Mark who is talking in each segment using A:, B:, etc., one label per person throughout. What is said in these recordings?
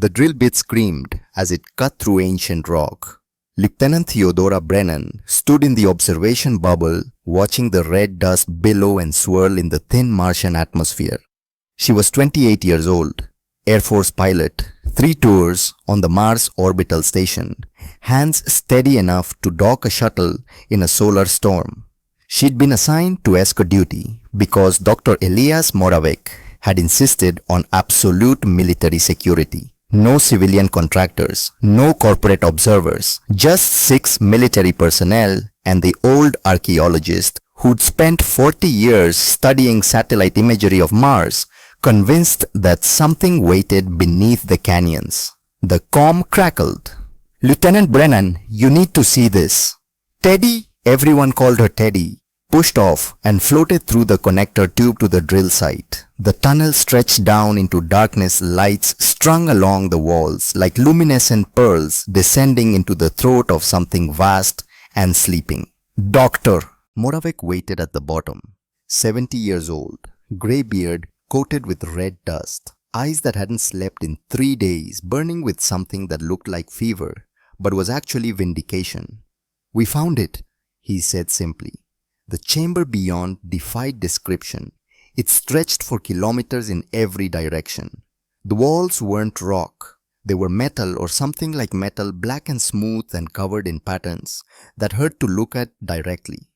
A: The drill bit screamed as it cut through ancient rock. Lieutenant Theodora Brennan stood in the observation bubble watching the red dust billow and swirl in the thin Martian atmosphere. She was 28 years old, Air Force pilot, 3 tours on the Mars orbital station, hands steady enough to dock a shuttle in a solar storm. She'd been assigned to escort duty because Dr. Elias Moravec had insisted on absolute military security. No civilian contractors, no corporate observers, just 6 military personnel and the old archaeologist who'd spent 40 years studying satellite imagery of Mars, convinced that something waited beneath the canyons. The comm crackled. "Lieutenant Brennan, you need to see this." Teddy, everyone called her Teddy, pushed off and floated through the connector tube to the drill site. The tunnel stretched down into darkness, lights strung along the walls like luminescent pearls descending into the throat of something vast and sleeping. "Doctor!" Moravec waited at the bottom. 70 years old, grey beard coated with red dust, eyes that hadn't slept in 3 days, burning with something that looked like fever, but was actually vindication. "We found it," he said simply. The chamber beyond defied description. It stretched for kilometers in every direction. The walls weren't rock. They were metal or something like metal, black and smooth and covered in patterns that hurt to look at directly.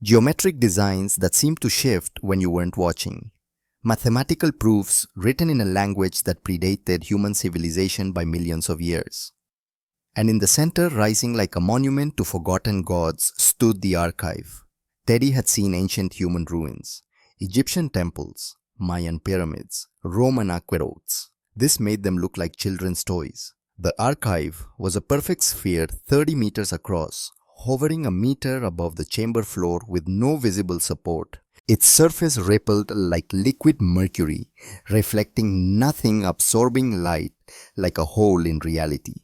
A: Geometric designs that seemed to shift when you weren't watching. Mathematical proofs written in a language that predated human civilization by millions of years. And in the center, rising like a monument to forgotten gods, stood the archive. Teddy had seen ancient human ruins, Egyptian temples, Mayan pyramids, Roman aqueducts. This made them look like children's toys. The archive was a perfect sphere 30 meters across, hovering a meter above the chamber floor with no visible support. Its surface rippled like liquid mercury, reflecting nothing, absorbing light like a hole in reality.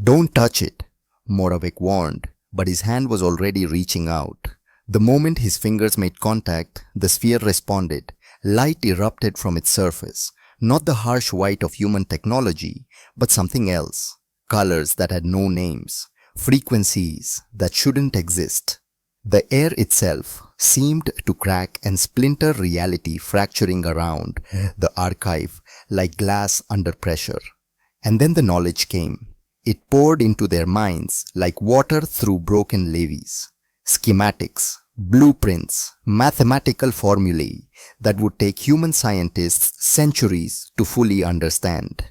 A: "Don't touch it," Moravec warned, but his hand was already reaching out. The moment his fingers made contact, the sphere responded. Light erupted from its surface, not the harsh white of human technology, but something else. Colors that had no names, frequencies that shouldn't exist. The air itself seemed to crack and splinter, reality fracturing around the archive like glass under pressure. And then the knowledge came. It poured into their minds like water through broken levees. Schematics, blueprints, mathematical formulae that would take human scientists centuries to fully understand.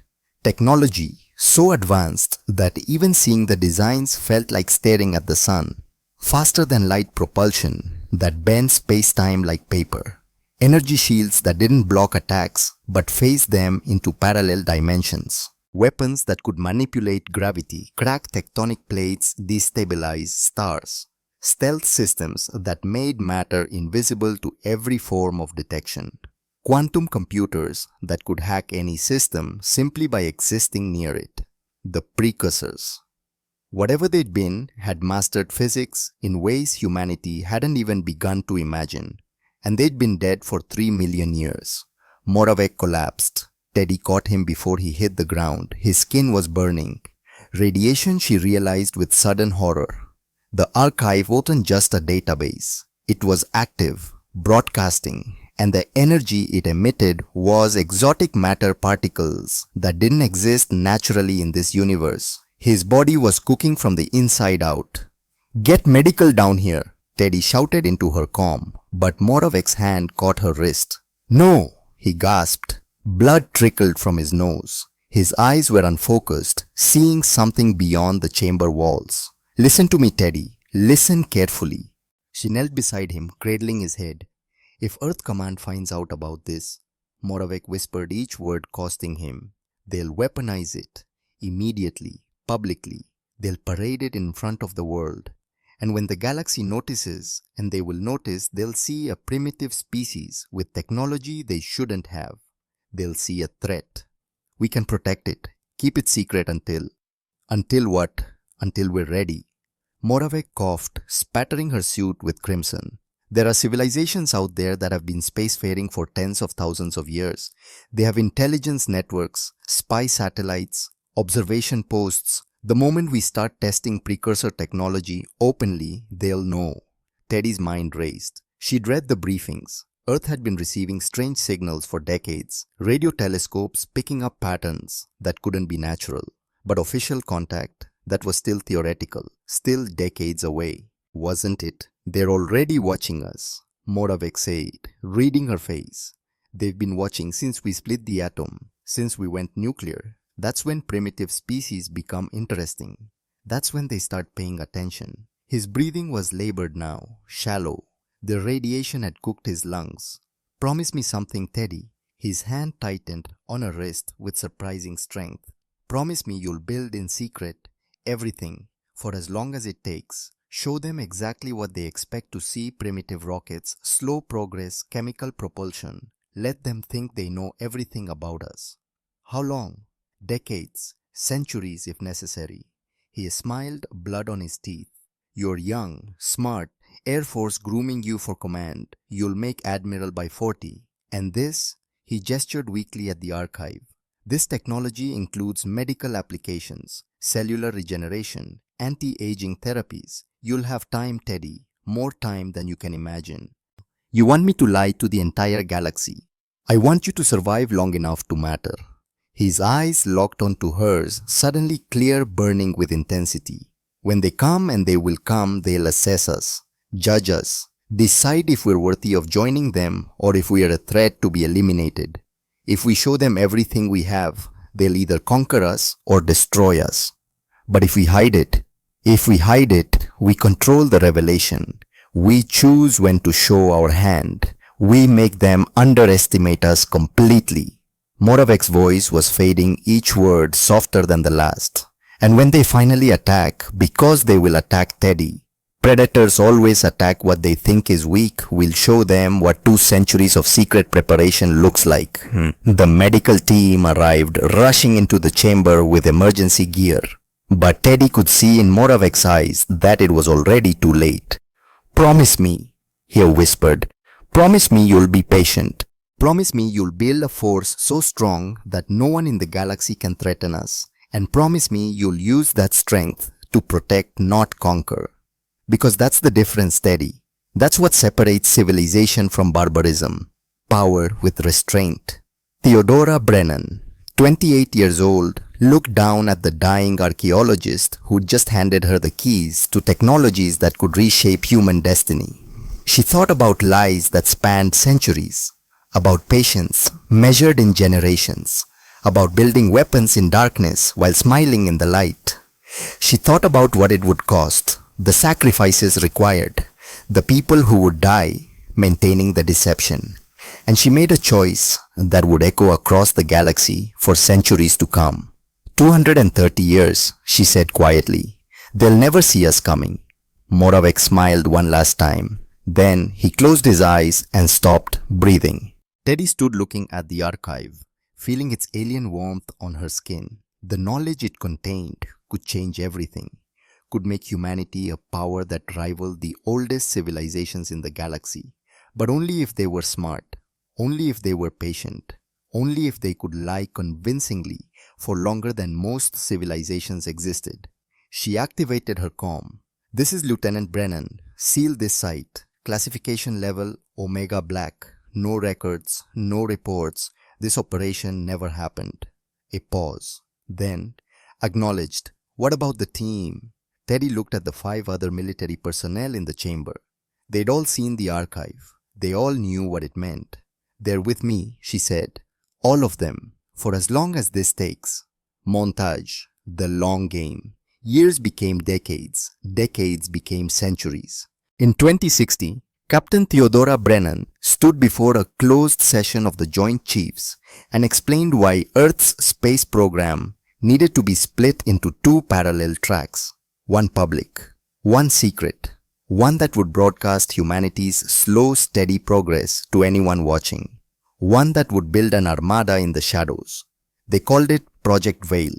A: Technology so advanced that even seeing the designs felt like staring at the sun. Faster than light propulsion that bent space-time like paper. Energy shields that didn't block attacks but phased them into parallel dimensions. Weapons that could manipulate gravity, crack tectonic plates, destabilize stars. Stealth systems that made matter invisible to every form of detection. Quantum computers that could hack any system simply by existing near it. The precursors. Whatever they'd been had mastered physics in ways humanity hadn't even begun to imagine, and they'd been dead for 3 million years. Moravec collapsed. Teddy caught him before he hit the ground. His skin was burning. Radiation, she realized with sudden horror. The archive wasn't just a database. It was active, broadcasting, and the energy it emitted was exotic matter particles that didn't exist naturally in this universe. His body was cooking from the inside out. "Get medical down here," Teddy shouted into her comm, but Moravec's hand caught her wrist. "No," he gasped. Blood trickled from his nose. His eyes were unfocused, seeing something beyond the chamber walls. "Listen to me, Teddy. Listen carefully." She knelt beside him, cradling his head. "If Earth Command finds out about this," Moravec whispered each word costing him, "they'll weaponize it. Immediately, publicly. They'll parade it in front of the world. And when the galaxy notices, and they will notice, they'll see a primitive species with technology they shouldn't have. They'll see a threat. We can protect it. Keep it secret until..." "Until what?" "Until we're ready." Moravec coughed, spattering her suit with crimson. "There are civilizations out there that have been spacefaring for tens of thousands of years. They have intelligence networks, spy satellites, Observation posts, the moment we start testing precursor technology openly, they'll know. Teddy's mind raced. She'd read the briefings. Earth had been receiving strange signals for decades, radio telescopes picking up patterns that couldn't be natural. But official contact, that was still theoretical, still decades away. Wasn't it? They're already watching us, Moravec said, reading her face. They've been watching since we split the atom, since we went nuclear. That's when primitive species become interesting. That's when they start paying attention. His breathing was labored now, shallow. The radiation had cooked his lungs. Promise me something, Teddy. His hand tightened on her wrist with surprising strength. Promise me you'll build in secret everything for as long as it takes. Show them exactly what they expect to see: primitive rockets, slow progress, chemical propulsion. Let them think they know everything about us. How long? Decades, centuries if necessary. He smiled, blood on his teeth. You're young, smart, Air Force grooming you for command. You'll make Admiral by 40. And this? He gestured weakly at the archive. This technology includes medical applications, cellular regeneration, anti-aging therapies. You'll have time, Teddy, more time than you can imagine. You want me to lie to the entire galaxy. I want you to survive long enough to matter. His eyes locked onto hers, suddenly clear, burning with intensity. When they come, and they will come, they'll assess us, judge us, decide if we're worthy of joining them or if we are a threat to be eliminated. If we show them everything we have, they'll either conquer us or destroy us. But if we hide it, we control the revelation. We choose when to show our hand. We make them underestimate us completely. Moravec's voice was fading, each word softer than the last. And when they finally attack, because they will attack Teddy, predators always attack what they think is weak. We'll show them what 2 centuries of secret preparation looks like. The medical team arrived, rushing into the chamber with emergency gear. But Teddy could see in Moravec's eyes that it was already too late. Promise me, he whispered. Promise me you'll be patient. Promise me you'll build a force so strong that no one in the galaxy can threaten us. And promise me you'll use that strength to protect, not conquer. Because that's the difference, Teddy. That's what separates civilization from barbarism. Power with restraint. Theodora Brennan, 28 years old, looked down at the dying archaeologist who'd just handed her the keys to technologies that could reshape human destiny. She thought about lies that spanned centuries, about patience measured in generations, about building weapons in darkness while smiling in the light. She thought about what it would cost, the sacrifices required, the people who would die maintaining the deception. And she made a choice that would echo across the galaxy for centuries to come. 230 years, she said quietly. They'll never see us coming. Moravec smiled one last time. Then he closed his eyes and stopped breathing. Teddy stood looking at the archive, feeling its alien warmth on her skin. The knowledge it contained could change everything, could make humanity a power that rivaled the oldest civilizations in the galaxy. But only if they were smart, only if they were patient, only if they could lie convincingly for longer than most civilizations existed. She activated her comm. This is Lieutenant Brennan. Seal this site. Classification level Omega Black. No records, no reports. This operation never happened. A pause. Then, acknowledged. What about the team? Teddy looked at the 5 other military personnel in the chamber. They'd all seen the archive. They all knew what it meant. They're with me, she said. All of them. For as long as this takes. Montage. The long game. Years became decades. Decades became centuries. In 2060, Captain Theodora Brennan stood before a closed session of the Joint Chiefs and explained why Earth's space program needed to be split into 2 parallel tracks. One public, one secret, one that would broadcast humanity's slow, steady progress to anyone watching, one that would build an armada in the shadows. They called it Project Veil.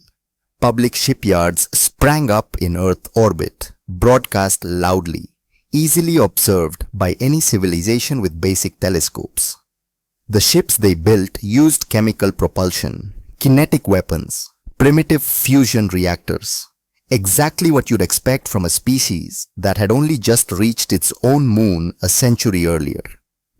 A: Public shipyards sprang up in Earth orbit, broadcast loudly, easily observed by any civilization with basic telescopes. The ships they built used chemical propulsion, kinetic weapons, Primitive fusion reactors. Exactly what you'd expect from a species that had only just reached its own moon a century earlier.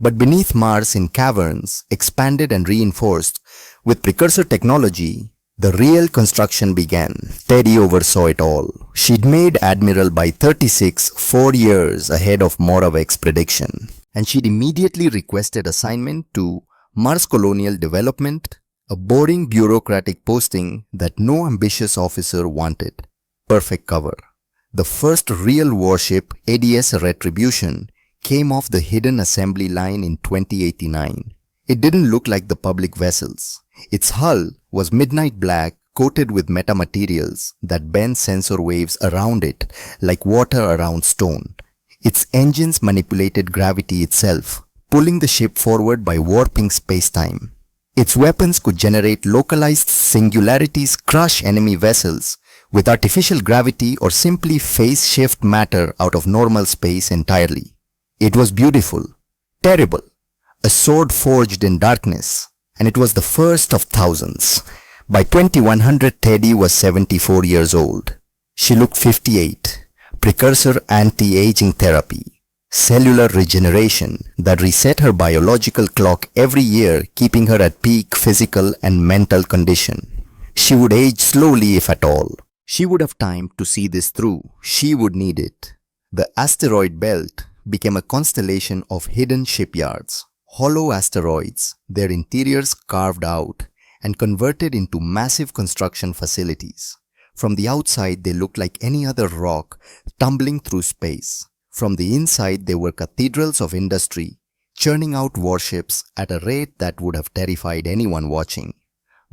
A: But beneath Mars in caverns, expanded and reinforced with precursor technology, the real construction began. Teddy oversaw it all. She'd made Admiral by 36, 4 years ahead of Moravec's prediction. And she'd immediately requested assignment to Mars Colonial Development, a boring bureaucratic posting that no ambitious officer wanted. Perfect cover. The first real warship, ADS Retribution, came off the hidden assembly line in 2089. It didn't look like the public vessels. Its hull was midnight black, coated with metamaterials that bend sensor waves around it like water around stone. Its engines manipulated gravity itself, pulling the ship forward by warping space-time. Its weapons could generate localized singularities, crush enemy vessels with artificial gravity, or simply phase shift matter out of normal space entirely. It was beautiful, terrible, a sword forged in darkness, and it was the first of thousands. By 2100, Teddy was 74 years old. She looked 58. Precursor anti-aging therapy, cellular regeneration that reset her biological clock every year, keeping her at peak physical and mental condition. She would age slowly if at all. She would have time to see this through. She would need it. The asteroid belt became a constellation of hidden shipyards, hollow asteroids, their interiors carved out and converted into massive construction facilities. From the outside, they looked like any other rock tumbling through space. From the inside, they were cathedrals of industry, churning out warships at a rate that would have terrified anyone watching.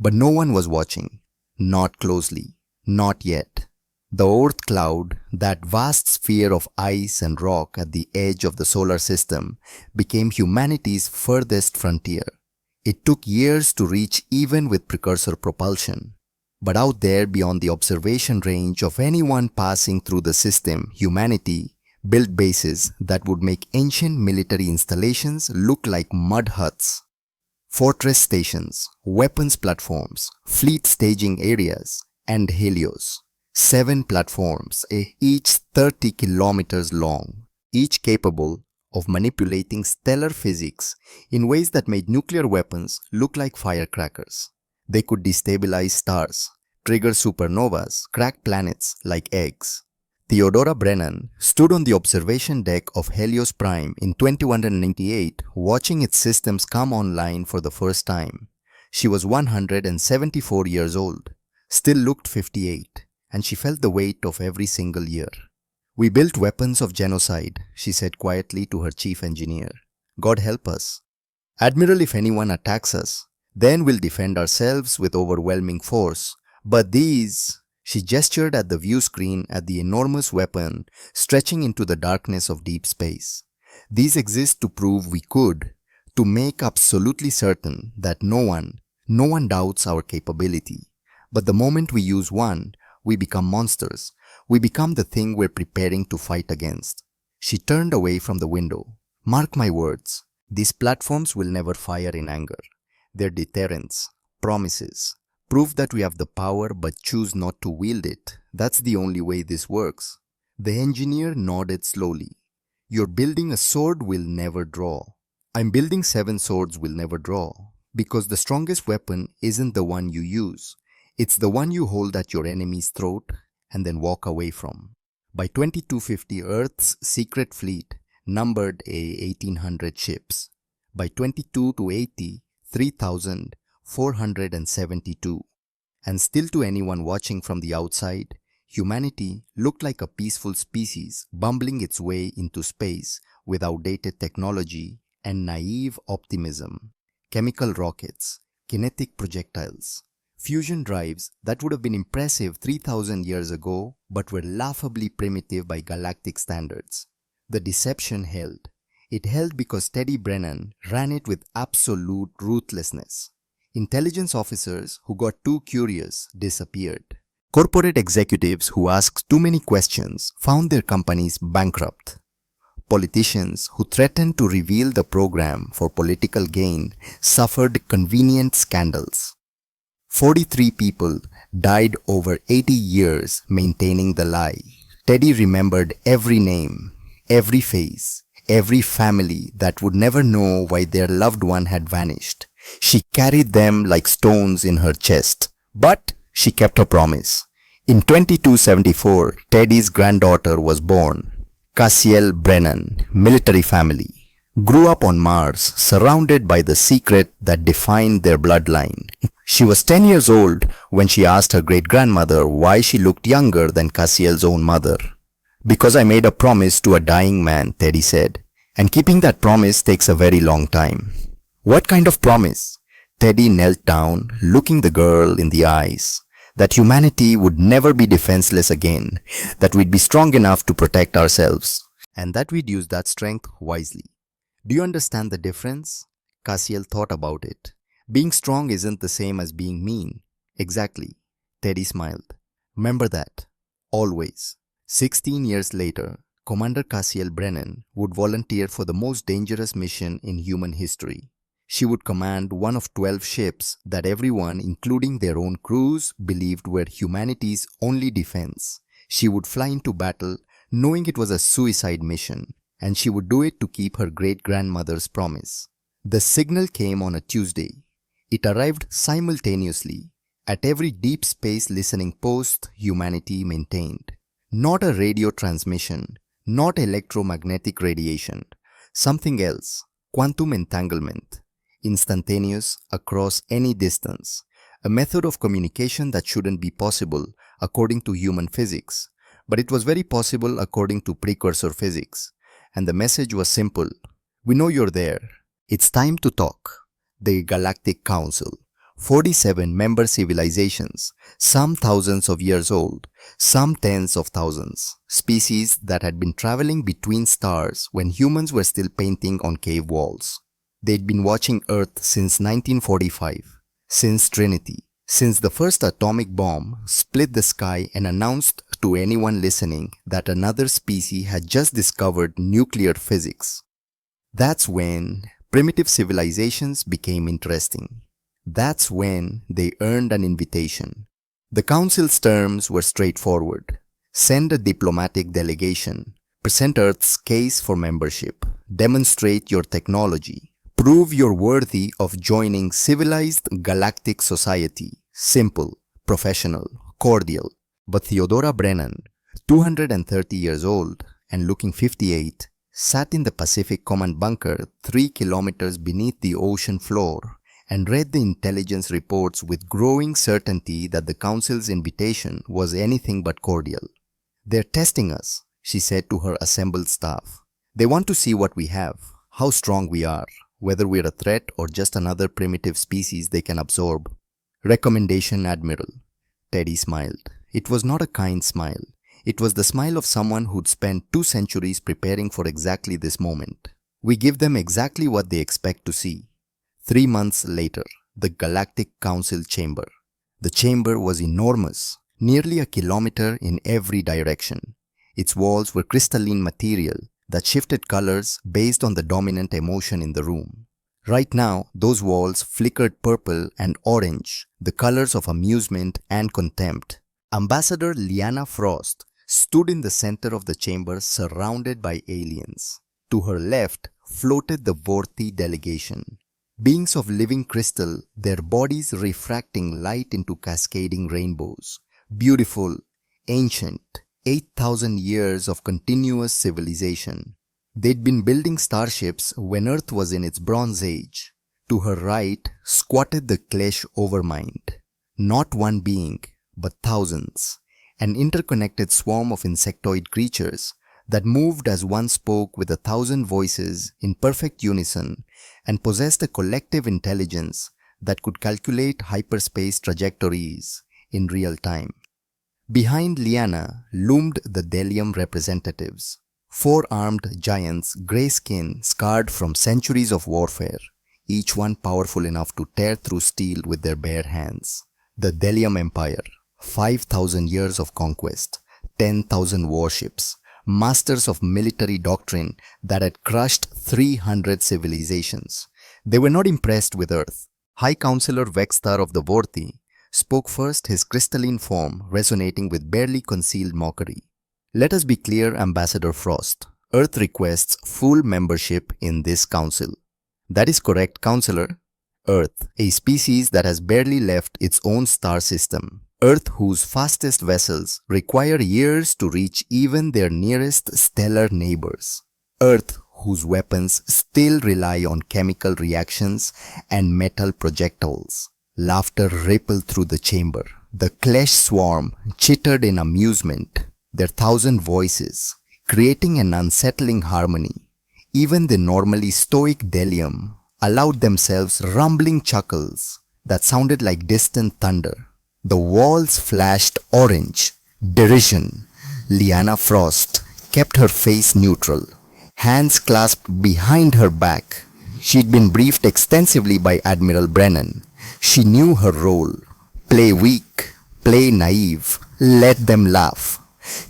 A: But no one was watching. Not closely. Not yet. The Oort cloud, that vast sphere of ice and rock at the edge of the solar system, became humanity's furthest frontier. It took years to reach even with precursor propulsion. But out there beyond the observation range of anyone passing through the system, humanity built bases that would make ancient military installations look like mud huts. Fortress stations, weapons platforms, fleet staging areas, and helios. 7 platforms, each 30 kilometers long, each capable of manipulating stellar physics in ways that made nuclear weapons look like firecrackers. They could destabilize stars, trigger supernovas, crack planets like eggs. Theodora Brennan stood on the observation deck of Helios Prime in 2198, watching its systems come online for the first time. She was 174 years old, still looked 58, and she felt the weight of every single year. "We built weapons of genocide," she said quietly to her chief engineer. "God help us. Admiral, if anyone attacks us, then we'll defend ourselves with overwhelming force. But these..." She gestured at the view screen at the enormous weapon stretching into the darkness of deep space. "These exist to prove we could, to make absolutely certain that no one doubts our capability. But the moment we use one, we become monsters. We become the thing we're preparing to fight against." She turned away from the window. "Mark my words, these platforms will never fire in anger. They're deterrents, promises, proof that we have the power but choose not to wield it. That's the only way this works." The engineer nodded slowly. "You're building a sword we'll never draw." "I'm building 7 swords we'll never draw, because the strongest weapon isn't the one you use. It's the one you hold at your enemy's throat and then walk away from." By 2250, Earth's secret fleet numbered 1,800 ships. By 2280, 3,472. And still, to anyone watching from the outside, humanity looked like a peaceful species bumbling its way into space with outdated technology and naive optimism. Chemical rockets, kinetic projectiles, fusion drives that would have been impressive 3,000 years ago but were laughably primitive by galactic standards. The deception held. It held because Teddy Brennan ran it with absolute ruthlessness. Intelligence officers who got too curious disappeared. Corporate executives who asked too many questions found their companies bankrupt. Politicians who threatened to reveal the program for political gain suffered convenient scandals. 43 people died over 80 years maintaining the lie. Teddy remembered every name, every face, every family that would never know why their loved one had vanished. She carried them like stones in her chest. But she kept her promise. In 2274, Teddy's granddaughter was born. Cassiel Brennan, military family, grew up on Mars, surrounded by the secret that defined their bloodline. She was 10 years old when she asked her great-grandmother why she looked younger than Cassiel's own mother. "Because I made a promise to a dying man," Teddy said, "and keeping that promise takes a very long time." "What kind of promise?" Teddy knelt down, looking the girl in the eyes. "That humanity would never be defenseless again, that we'd be strong enough to protect ourselves, and that we'd use that strength wisely." "Do you understand the difference?" Cassiel thought about it. "Being strong isn't the same as being mean." "Exactly." Teddy smiled. "Remember that. Always." 16 years later, Commander Cassiel Brennan would volunteer for the most dangerous mission in human history. She would command one of 12 ships that everyone, including their own crews, believed were humanity's only defense. She would fly into battle knowing it was a suicide mission, and she would do it to keep her great-grandmother's promise. The signal came on a Tuesday. It arrived simultaneously at every deep space listening post humanity maintained. Not a radio transmission, not electromagnetic radiation, something else, quantum entanglement. Instantaneous, across any distance, a method of communication that shouldn't be possible according to human physics, but it was very possible according to precursor physics. And the message was simple: "We know you're there. It's time to talk." The Galactic Council, 47 member civilizations, some thousands of years old, some tens of thousands, species that had been traveling between stars when humans were still painting on cave walls. They'd been watching Earth since 1945, since Trinity, since the first atomic bomb split the sky and announced to anyone listening that another species had just discovered nuclear physics. That's when primitive civilizations became interesting. That's when they earned an invitation. The council's terms were straightforward. Send a diplomatic delegation, present Earth's case for membership, demonstrate your technology, prove you're worthy of joining civilized galactic society. Simple, professional, cordial. But Theodora Brennan, 230 years old and looking 58, sat in the Pacific Command bunker 3 kilometers beneath the ocean floor and read the intelligence reports with growing certainty that the council's invitation was anything but cordial. "They're testing us," she said to her assembled staff. "They want to see what we have, how strong we are, whether we're a threat or just another primitive species they can absorb." "Recommendation, Admiral." Teddy smiled. It was not a kind smile. It was the smile of someone who'd spent 2 centuries preparing for exactly this moment. "We give them exactly what they expect to see." 3 months later, the Galactic Council chamber. The chamber was enormous, nearly a kilometer in every direction. Its walls were crystalline material that shifted colors based on the dominant emotion in the room. Right now, those walls flickered purple and orange, the colors of amusement and contempt. Ambassador Liana Frost stood in the center of the chamber surrounded by aliens. To her left floated the Vorti delegation. Beings of living crystal, their bodies refracting light into cascading rainbows. Beautiful, ancient, 8,000 years of continuous civilization. They'd been building starships when Earth was in its Bronze Age. To her right squatted the Klesh Overmind. Not one being, but thousands. An interconnected swarm of insectoid creatures that moved as one spoke with 1,000 voices in perfect unison and possessed a collective intelligence that could calculate hyperspace trajectories in real time. Behind Liana loomed the Delium representatives, 4 armed giants, grey skin scarred from centuries of warfare, each one powerful enough to tear through steel with their bare hands. The Delium Empire, 5,000 years of conquest, 10,000 warships, masters of military doctrine that had crushed 300 civilizations. They were not impressed with Earth. High Counselor Vextar of the Vorti spoke first, his crystalline form resonating with barely concealed mockery. Let us be clear, Ambassador Frost. Earth requests full membership in this council. That is correct, Counselor. Earth, a species that has barely left its own star system. Earth whose fastest vessels require years to reach even their nearest stellar neighbors. Earth whose weapons still rely on chemical reactions and metal projectiles. Laughter rippled through the chamber. The Klesh swarm chittered in amusement, their 1,000 voices, creating an unsettling harmony. Even the normally stoic Delium allowed themselves rumbling chuckles that sounded like distant thunder. The walls flashed orange. Derision. Lyanna Frost kept her face neutral, hands clasped behind her back. She'd been briefed extensively by Admiral Brennan. She knew her role. Play weak, play naive, let them laugh.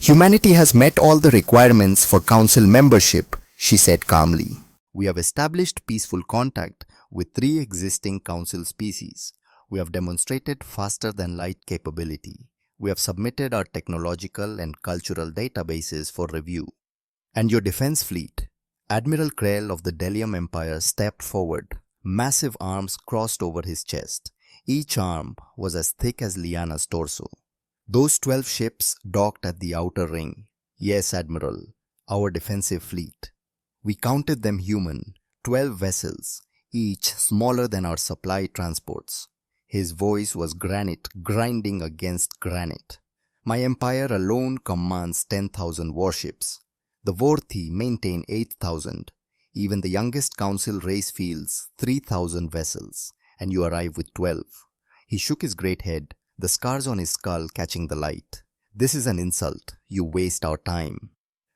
A: Humanity has met all the requirements for council membership, she said calmly. We have established peaceful contact with 3 existing council species. We have demonstrated faster than light capability. We have submitted our technological and cultural databases for review. And your defense fleet? Admiral Krell of the Delium Empire stepped forward. Massive arms crossed over his chest. Each arm was as thick as Lyanna's torso. Those 12 ships docked at the outer ring. Yes, Admiral, our defensive fleet. We counted them human, 12 vessels, each smaller than our supply transports. His voice was granite grinding against granite. My empire alone commands 10,000 warships. The Vorthi maintain 8,000. Even the youngest council race fields 3,000 vessels, and you arrive with 12. He shook his great head, the scars on his skull catching the light. This is an insult. You waste our time.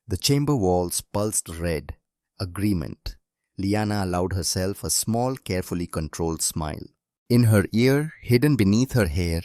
A: The chamber walls pulsed red. Agreement. Lyanna allowed herself a small, carefully controlled smile. In her ear, hidden beneath her hair,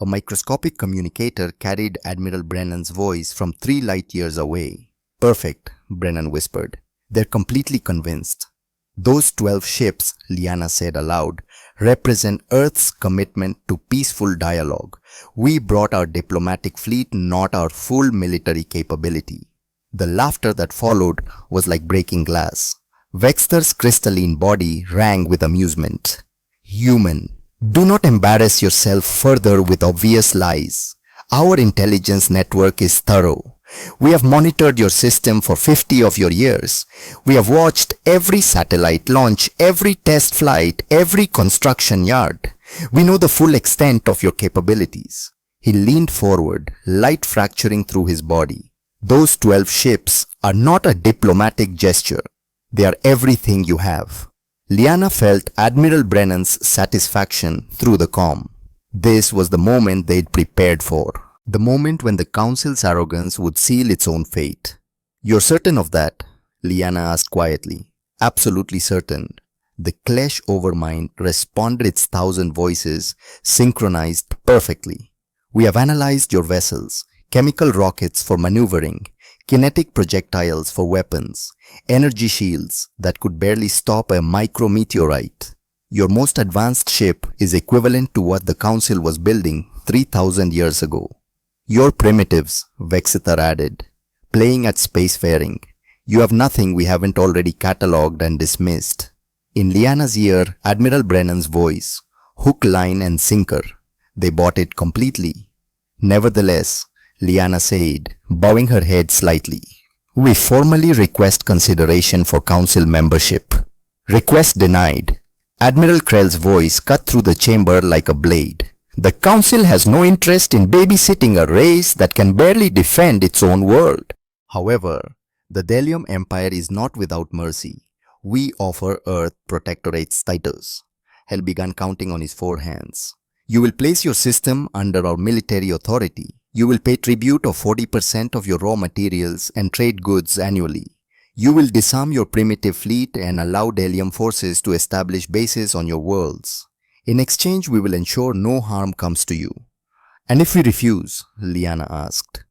A: a microscopic communicator carried Admiral Brennan's voice from 3 light years away. Perfect, Brennan whispered. They're completely convinced. Those 12 ships, Lyanna said aloud, represent Earth's commitment to peaceful dialogue. We brought our diplomatic fleet, not our full military capability. The laughter that followed was like breaking glass. Vexter's crystalline body rang with amusement. Human, do not embarrass yourself further with obvious lies. Our intelligence network is thorough. We have monitored your system for 50 of your years. We have watched every satellite launch, every test flight, every construction yard. We know the full extent of your capabilities. He leaned forward, light fracturing through his body. Those 12 ships are not a diplomatic gesture. They are everything you have. Lyanna felt Admiral Brennan's satisfaction through the comm. This was the moment they'd prepared for. The moment when the council's arrogance would seal its own fate. You're certain of that? Lyanna asked quietly. Absolutely certain. The Klesh Overmind responded, its 1,000 voices synchronized perfectly. We have analyzed your vessels, chemical rockets for maneuvering, kinetic projectiles for weapons, energy shields that could barely stop a micrometeorite. Your most advanced ship is equivalent to what the council was building 3,000 years ago. You're primitives, Vexithar added, playing at spacefaring. You have nothing we haven't already catalogued and dismissed. In Lyanna's ear, Admiral Brennan's voice, hook, line and sinker. They bought it completely. Nevertheless, Lyanna said, bowing her head slightly, we formally request consideration for council membership. Request denied. Admiral Krell's voice cut through the chamber like a blade. The council has no interest in babysitting a race that can barely defend its own world. However, the Delium Empire is not without mercy. We offer Earth protectorate status. Hell began counting on his 4 hands. You will place your system under our military authority. You will pay tribute of 40% of your raw materials and trade goods annually. You will disarm your primitive fleet and allow Delium forces to establish bases on your worlds. In exchange, we will ensure no harm comes to you. And if we refuse? Lyanna asked.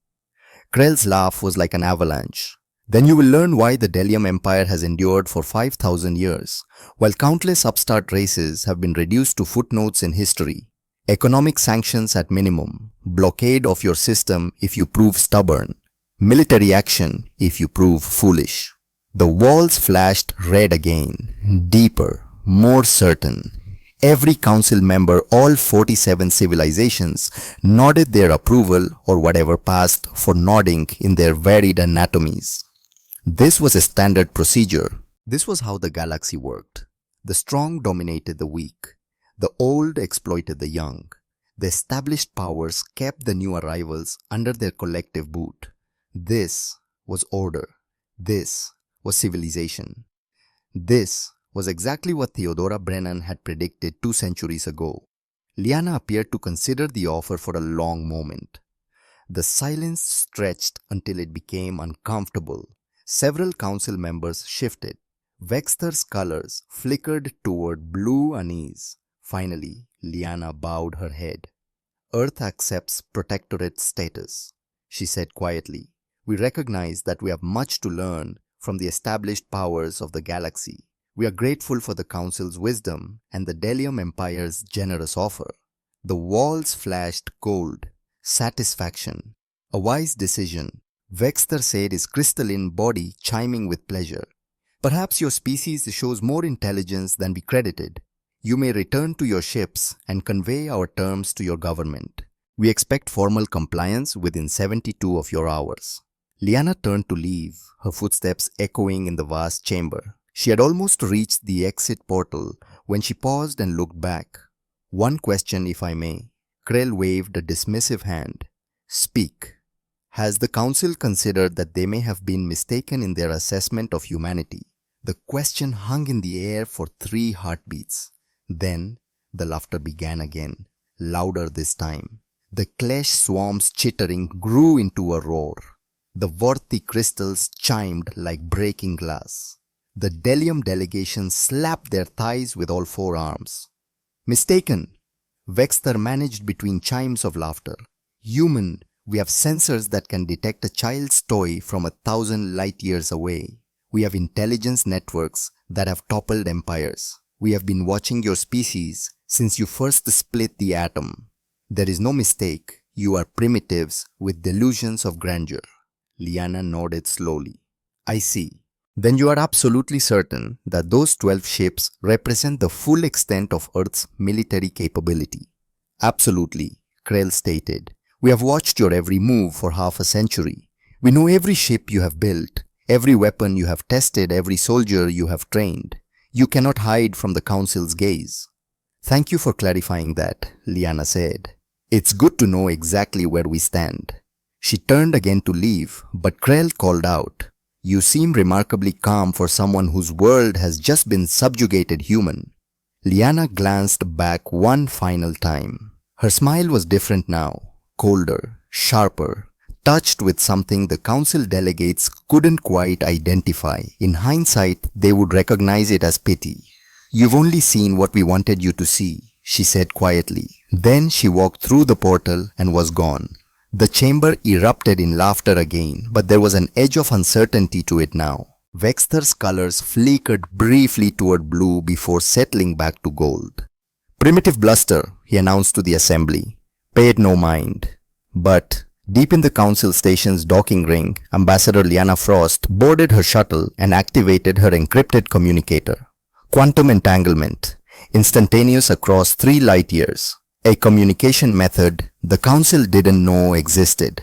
A: Krell's laugh was like an avalanche. Then you will learn why the Delium Empire has endured for 5,000 years, while countless upstart races have been reduced to footnotes in history. Economic sanctions at minimum, blockade of your system if you prove stubborn, military action if you prove foolish. The walls flashed red again, deeper, more certain. Every council member, all 47 civilizations, nodded their approval or whatever passed for nodding in their varied anatomies. This was a standard procedure. This was how the galaxy worked. The strong dominated the weak. The old exploited the young. The established powers kept the new arrivals under their collective boot. This was order. This was civilization. This was exactly what Theodora Brennan had predicted 2 centuries ago. Liana appeared to consider the offer for a long moment. The silence stretched until it became uncomfortable. Several council members shifted. Vexter's colors flickered toward blue unease. Finally, Liana bowed her head. Earth accepts protectorate status, she said quietly. We recognize that we have much to learn from the established powers of the galaxy. We are grateful for the Council's wisdom and the Delium Empire's generous offer. The walls flashed gold. Satisfaction. A wise decision. Vexter said, his crystalline body chiming with pleasure. Perhaps your species shows more intelligence than we credited. You may return to your ships and convey our terms to your government. We expect formal compliance within 72 of your hours. Liana turned to leave, her footsteps echoing in the vast chamber. She had almost reached the exit portal when she paused and looked back. One question, if I may. Krell waved a dismissive hand. Speak. Has the Council considered that they may have been mistaken in their assessment of humanity? The question hung in the air for 3 heartbeats. Then, the laughter began again, louder this time. The Klesh swarm's chittering grew into a roar. The Vorthi crystals chimed like breaking glass. The Delium delegation slapped their thighs with all 4 arms. Mistaken, Vexter managed between chimes of laughter. Human, we have sensors that can detect a child's toy from 1,000 light years away. We have intelligence networks that have toppled empires. We have been watching your species since you first split the atom. There is no mistake, you are primitives with delusions of grandeur. Liana nodded slowly. I see. Then you are absolutely certain that those 12 ships represent the full extent of Earth's military capability. Absolutely, Krell stated. We have watched your every move for half a century. We know every ship you have built, every weapon you have tested, every soldier you have trained. You cannot hide from the Council's gaze. Thank you for clarifying that, Liana said. It's good to know exactly where we stand. She turned again to leave, but Krell called out. You seem remarkably calm for someone whose world has just been subjugated human. Liana glanced back one final time. Her smile was different now, colder, sharper, touched with something the Council delegates couldn't quite identify. In hindsight, they would recognize it as pity. You've only seen what we wanted you to see, she said quietly. Then she walked through the portal and was gone. The chamber erupted in laughter again, but there was an edge of uncertainty to it now. Vexter's colors flickered briefly toward blue before settling back to gold. Primitive bluster, he announced to the assembly. Paid no mind. But deep in the Council station's docking ring, Ambassador Liana Frost boarded her shuttle and activated her encrypted communicator. Quantum entanglement, instantaneous across 3 light years. A communication method the Council didn't know existed.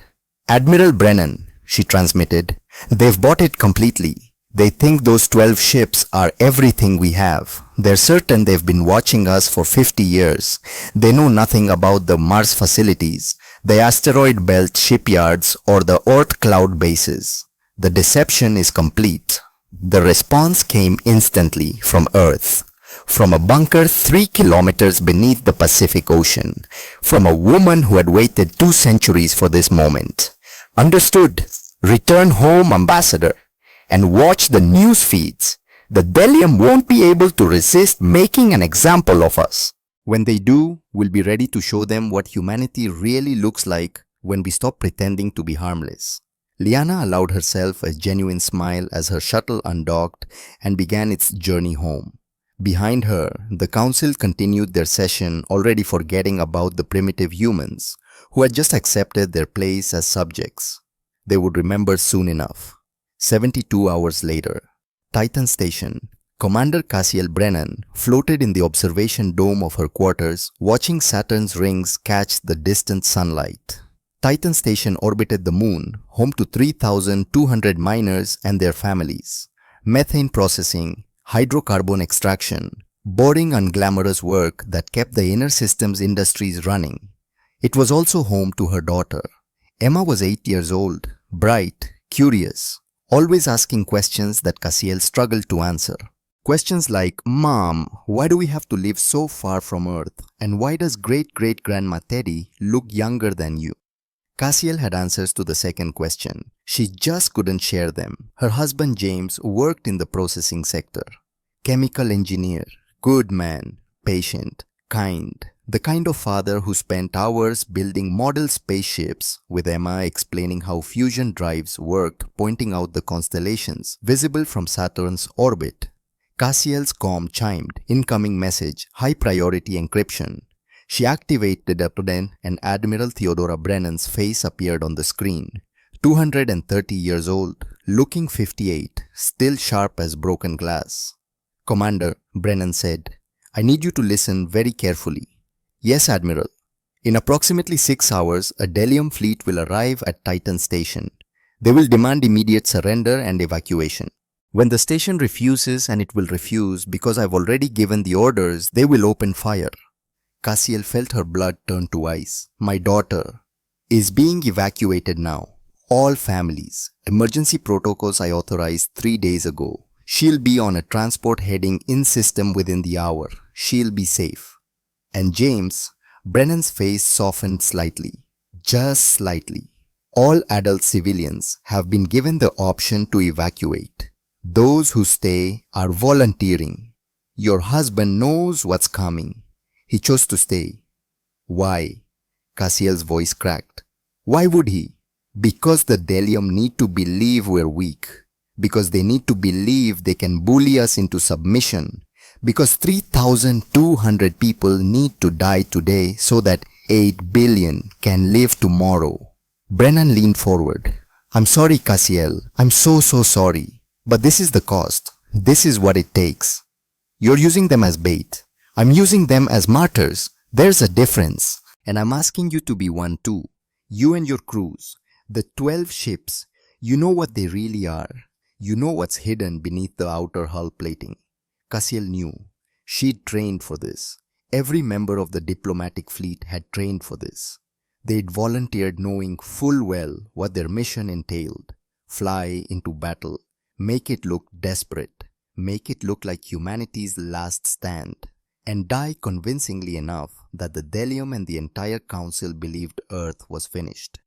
A: Admiral Brennan, she transmitted, they've bought it completely. They think those 12 ships are everything we have. They're certain they've been watching us for 50 years. They know nothing about the Mars facilities, the asteroid belt shipyards, or the Earth cloud bases. The deception is complete. The response came instantly from Earth. From a bunker 3 kilometers beneath the Pacific Ocean. From a woman who had waited 2 centuries for this moment. Understood. Return home, Ambassador, and watch the news feeds. The Delium won't be able to resist making an example of us. When they do, we'll be ready to show them what humanity really looks like when we stop pretending to be harmless. Liana allowed herself a genuine smile as her shuttle undocked and began its journey home. Behind her, the council continued their session, already forgetting about the primitive humans who had just accepted their place as subjects. They would remember soon enough. 72 hours later, Titan Station, Commander Cassiel Brennan floated in the observation dome of her quarters, watching Saturn's rings catch the distant sunlight. Titan Station orbited the moon, home to 3,200 miners and their families. Methane processing, hydrocarbon extraction, boring unglamorous work that kept the inner systems industries running. It was also home to her daughter. Emma was 8 years old, bright, curious, always asking questions that Cassiel struggled to answer. Questions like, "Mom, why do we have to live so far from Earth? And why does great-great-grandma Teddy look younger than you?" Cassiel had answers to the second question. She just couldn't share them. Her husband James worked in the processing sector. Chemical engineer, good man, patient, kind. The kind of father who spent hours building model spaceships, with Emma explaining how fusion drives worked, pointing out the constellations visible from Saturn's orbit. Cassiel's comm chimed, incoming message, high priority encryption. She activated it then and Admiral Theodora Brennan's face appeared on the screen. 230 years old, looking 58, still sharp as broken glass. "Commander," Brennan said, "I need you to listen very carefully." "Yes, Admiral. In approximately 6 hours, a Delium fleet will arrive at Titan Station. They will demand immediate surrender and evacuation. When the station refuses, and it will refuse because I've already given the orders, they will open fire." Cassiel felt her blood turn to ice. "My daughter is being evacuated now. All families. Emergency protocols I authorized 3 days ago. She'll be on a transport heading in system within the hour. She'll be safe." And James, Brennan's face softened slightly. Just slightly. "All adult civilians have been given the option to evacuate. Those who stay are volunteering. Your husband knows what's coming. He chose to stay." "Why?" Cassiel's voice cracked. "Why would he?" "Because the Delium need to believe we're weak. Because they need to believe they can bully us into submission. Because 3,200 people need to die today so that 8 billion can live tomorrow." Brennan leaned forward. "I'm sorry, Cassiel. I'm so sorry. But this is the cost. This is what it takes. You're using them as bait. I'm using them as martyrs. There's a difference. And I'm asking you to be one too. You and your crews. The 12 ships. You know what they really are. You know what's hidden beneath the outer hull plating." Cassiel knew. She'd trained for this. Every member of the diplomatic fleet had trained for this. They'd volunteered knowing full well what their mission entailed. Fly into battle. Make it look desperate. Make it look like humanity's last stand. And die convincingly enough that the Delium and the entire council believed Earth was finished.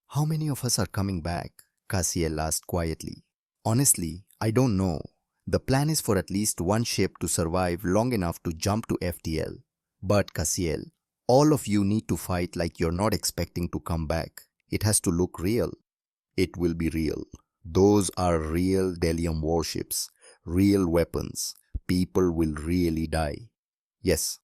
A: "How many of us are coming back?" Cassiel asked quietly. "Honestly, I don't know. The plan is for at least one ship to survive long enough to jump to FTL. But Cassiel, all of you need to fight like you're not expecting to come back. It has to look real." "It will be real. Those are real Delium warships, real weapons. People will really die." "Yes."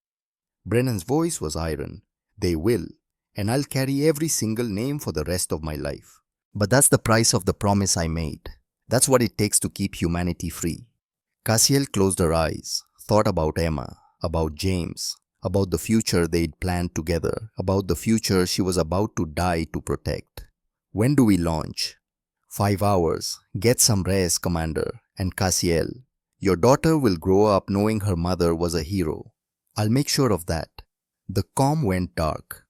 A: Brennan's voice was iron. "They will, and I'll carry every single name for the rest of my life. But that's the price of the promise I made. That's what it takes to keep humanity free." Cassiel closed her eyes, thought about Emma, about James, about the future they'd planned together, about the future she was about to die to protect. "When do we launch?" 5 hours. Get some rest, Commander. And Cassiel, your daughter will grow up knowing her mother was a hero. I'll make sure of that." The comm went dark.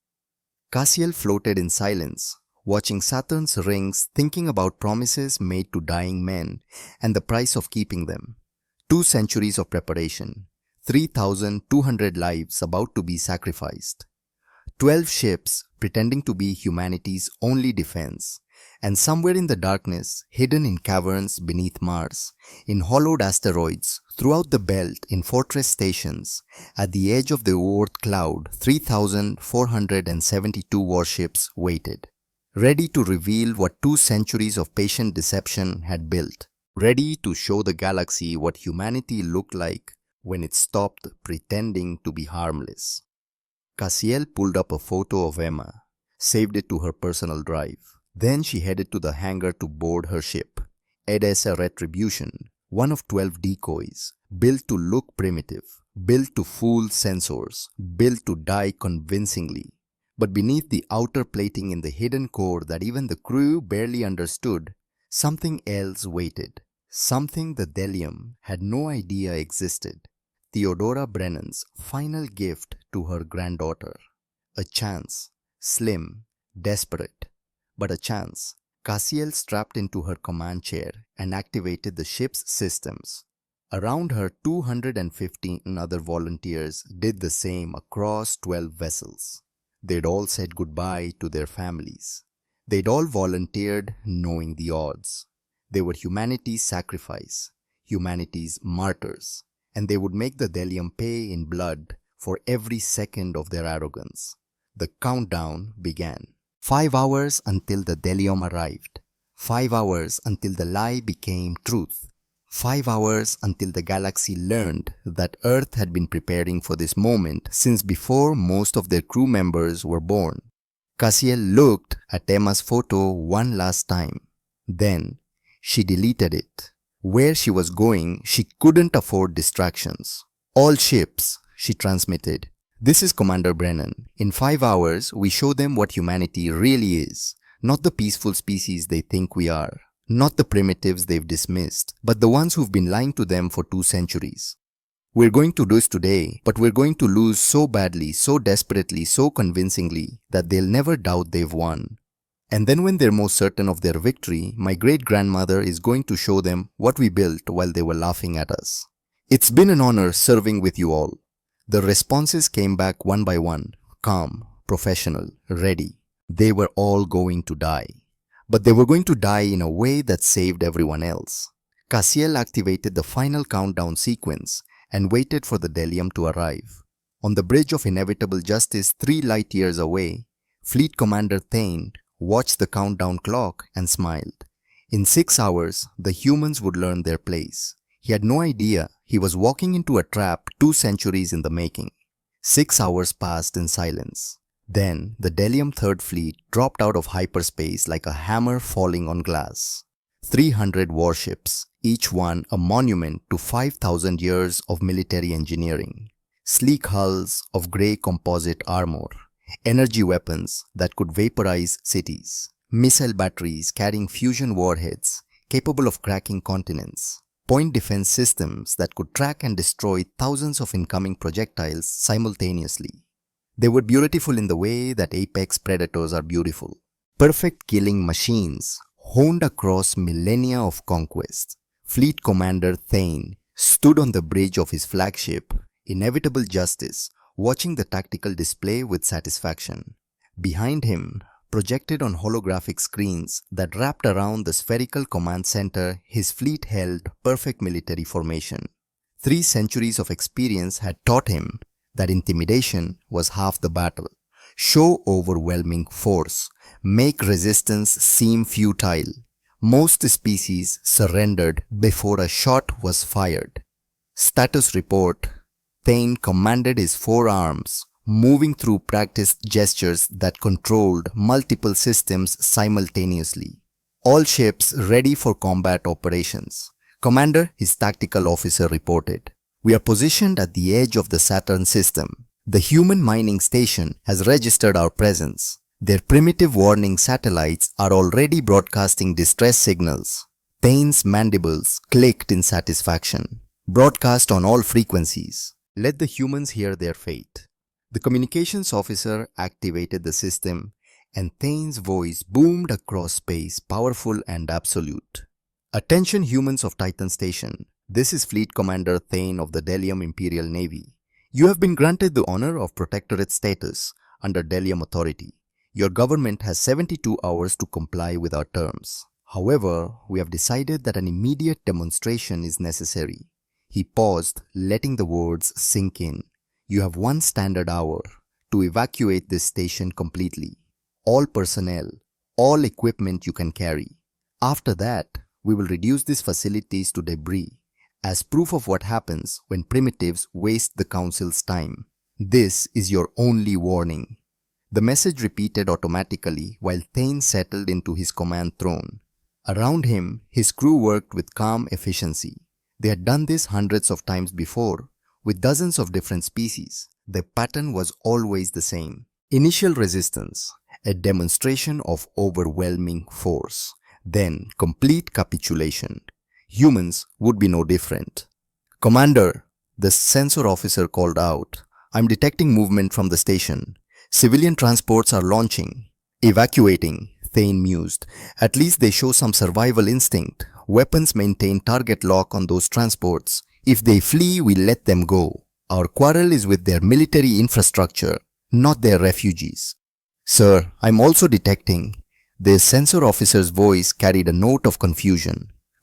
A: Cassiel floated in silence, watching Saturn's rings, thinking about promises made to dying men and the price of keeping them. 2 centuries of preparation, 3,200 lives about to be sacrificed. 12 ships pretending to be humanity's only defense. And somewhere in the darkness, hidden in caverns beneath Mars, in hollowed asteroids, throughout the belt, in fortress stations, at the edge of the Oort cloud, 3,472 warships waited, ready to reveal what 2 centuries of patient deception had built, ready to show the galaxy what humanity looked like when it stopped pretending to be harmless. Cassiel pulled up a photo of Emma, saved it to her personal drive. Then she headed to the hangar to board her ship, Edessa Retribution, one of 12 decoys, built to look primitive, built to fool sensors, built to die convincingly. But beneath the outer plating in the hidden core that even the crew barely understood, something else waited. Something the Delium had no idea existed. Theodora Brennan's final gift to her granddaughter. A chance. Slim. Desperate. But a chance. Cassiel strapped into her command chair and activated the ship's systems. Around her, 215 other volunteers did the same across 12 vessels. They'd all said goodbye to their families. They'd all volunteered knowing the odds. They were humanity's sacrifice, humanity's martyrs, and they would make the Delium pay in blood for every second of their arrogance. The countdown began. 5 hours until the Delium arrived. 5 hours until the lie became truth. 5 hours until the galaxy learned that Earth had been preparing for this moment since before most of their crew members were born. Cassiel looked at Emma's photo one last time. Then she deleted it. Where she was going, she couldn't afford distractions. All ships, she transmitted. This is Commander Brennan. In 5 hours, we show them what humanity really is. Not the peaceful species they think we are. Not the primitives they've dismissed, but the ones who've been lying to them for 2 centuries. We're going to do this today, but we're going to lose so badly, so desperately, so convincingly that they'll never doubt they've won. And then when they're most certain of their victory, my great-grandmother is going to show them what we built while they were laughing at us. It's been an honor serving with you all. The responses came back one by one, calm, professional, ready. They were all going to die. But they were going to die in a way that saved everyone else. Cassiel activated the final countdown sequence and waited for the Delium to arrive. On the bridge of inevitable justice 3 light years away, Fleet Commander Thane watched the countdown clock and smiled. In 6 hours, the humans would learn their place. He had no idea he was walking into a trap 2 centuries in the making. 6 hours passed in silence. Then, the Delium Third Fleet dropped out of hyperspace like a hammer falling on glass. 300 warships, each one a monument to 5,000 years of military engineering. Sleek hulls of grey composite armor. Energy weapons that could vaporize cities. Missile batteries carrying fusion warheads capable of cracking continents. Point defense systems that could track and destroy thousands of incoming projectiles simultaneously. They were beautiful in the way that apex predators are beautiful. Perfect killing machines, honed across millennia of conquest. Fleet Commander Thane stood on the bridge of his flagship, Inevitable Justice, watching the tactical display with satisfaction. Behind him, projected on holographic screens that wrapped around the spherical command center, his fleet held perfect military formation. 3 centuries of experience had taught him that intimidation was half the battle. Show overwhelming force. Make resistance seem futile. Most species surrendered before a shot was fired. Status report. Thane commanded his 4 arms, moving through practiced gestures that controlled multiple systems simultaneously. All ships ready for combat operations. Commander, his tactical officer reported. We are positioned at the edge of the Saturn system. The human mining station has registered our presence. Their primitive warning satellites are already broadcasting distress signals. Thane's mandibles clicked in satisfaction. Broadcast on all frequencies. Let the humans hear their fate. The communications officer activated the system, and Thane's voice boomed across space, powerful and absolute. Attention humans of Titan Station. This is Fleet Commander Thane of the Delium Imperial Navy. You have been granted the honor of Protectorate status under Delium authority. Your government has 72 hours to comply with our terms. However, we have decided that an immediate demonstration is necessary. He paused, letting the words sink in. You have 1 standard hour to evacuate this station completely. All personnel, all equipment you can carry. After that, we will reduce these facilities to debris. as proof of what happens when primitives waste the Council's time. This is your only warning. The message repeated automatically while Thane settled into his command throne. Around him, his crew worked with calm efficiency. They had done this hundreds of times before, with dozens of different species. The pattern was always the same. Initial resistance, a demonstration of overwhelming force. Then complete capitulation. Humans would be no different. "Commander," the sensor officer called out, "I'm detecting movement from the station. Civilian transports are launching." "Evacuating," Thane mused. "At least they show some survival instinct. Weapons maintain target lock on those transports. If they flee, we let them go. Our quarrel is with their military infrastructure, not their refugees." "Sir, I'm also detecting." The sensor officer's voice carried a note of confusion.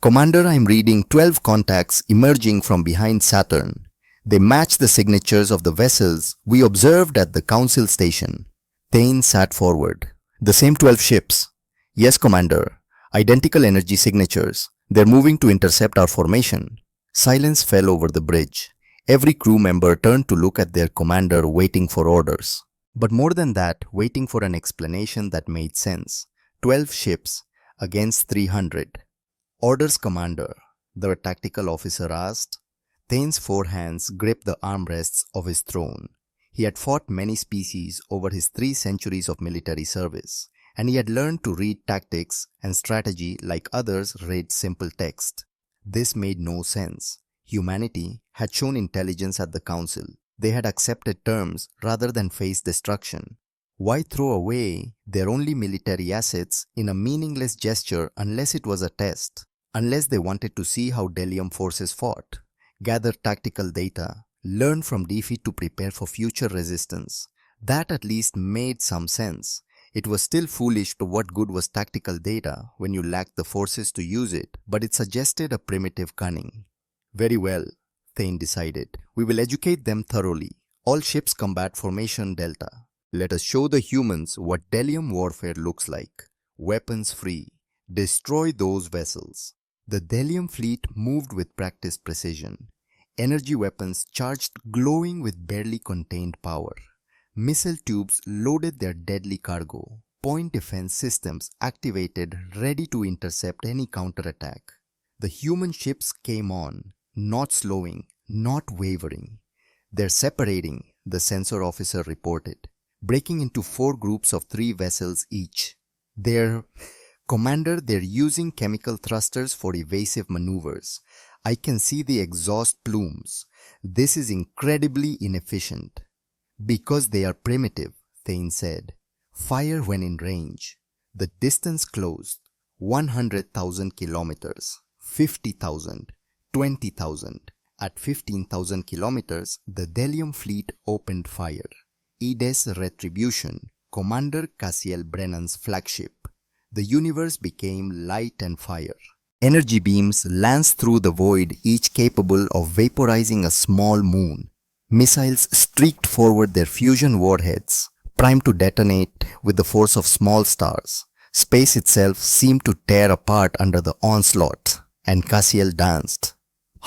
A: "Commander, I'm reading 12 contacts emerging from behind Saturn. They match the signatures of the vessels we observed at the Council station." Thane sat forward. "The same 12 ships?" "Yes, Commander. Identical energy signatures. They're moving to intercept our formation." Silence fell over the bridge. Every crew member turned to look at their commander, waiting for orders. But more than that, waiting for an explanation that made sense. 12 ships against 300. "Orders, Commander," the tactical officer asked. Thane's four hands gripped the armrests of his throne. He had fought many species over his 3 centuries of military service, and he had learned to read tactics and strategy like others read simple text. This made no sense. Humanity had shown intelligence at the Council. They had accepted terms rather than face destruction. Why throw away their only military assets in a meaningless gesture unless it was a test? Unless they wanted to see how Delium forces fought, gather tactical data, learn from defeat to prepare for future resistance. That at least made some sense. It was still foolish, to what good was tactical data when you lacked the forces to use it, but it suggested a primitive cunning. "Very well," Thane decided. "We will educate them thoroughly. All ships combat Formation Delta. Let us show the humans what Delium warfare looks like. Weapons free. Destroy those vessels." The Delium fleet moved with practiced precision. Energy weapons charged, glowing with barely contained power. Missile tubes loaded their deadly cargo. Point defense systems activated, ready to intercept any counterattack. The human ships came on, not slowing, not wavering. "They're separating," the sensor officer reported, "breaking into 4 groups of 3 vessels each. Commander, they're using chemical thrusters for evasive maneuvers. I can see the exhaust plumes. This is incredibly inefficient." "Because they are primitive," Thane said. "Fire when in range." The distance closed. 100,000 kilometers, 50,000, 20,000. At 15,000 kilometers, the Delium fleet opened fire. Edes Retribution, Commander Cassiel Brennan's flagship. The universe became light and fire. Energy beams lanced through the void, each capable of vaporizing a small moon. Missiles streaked forward their fusion warheads, primed to detonate with the force of small stars. Space itself seemed to tear apart under the onslaught, and Cassiel danced.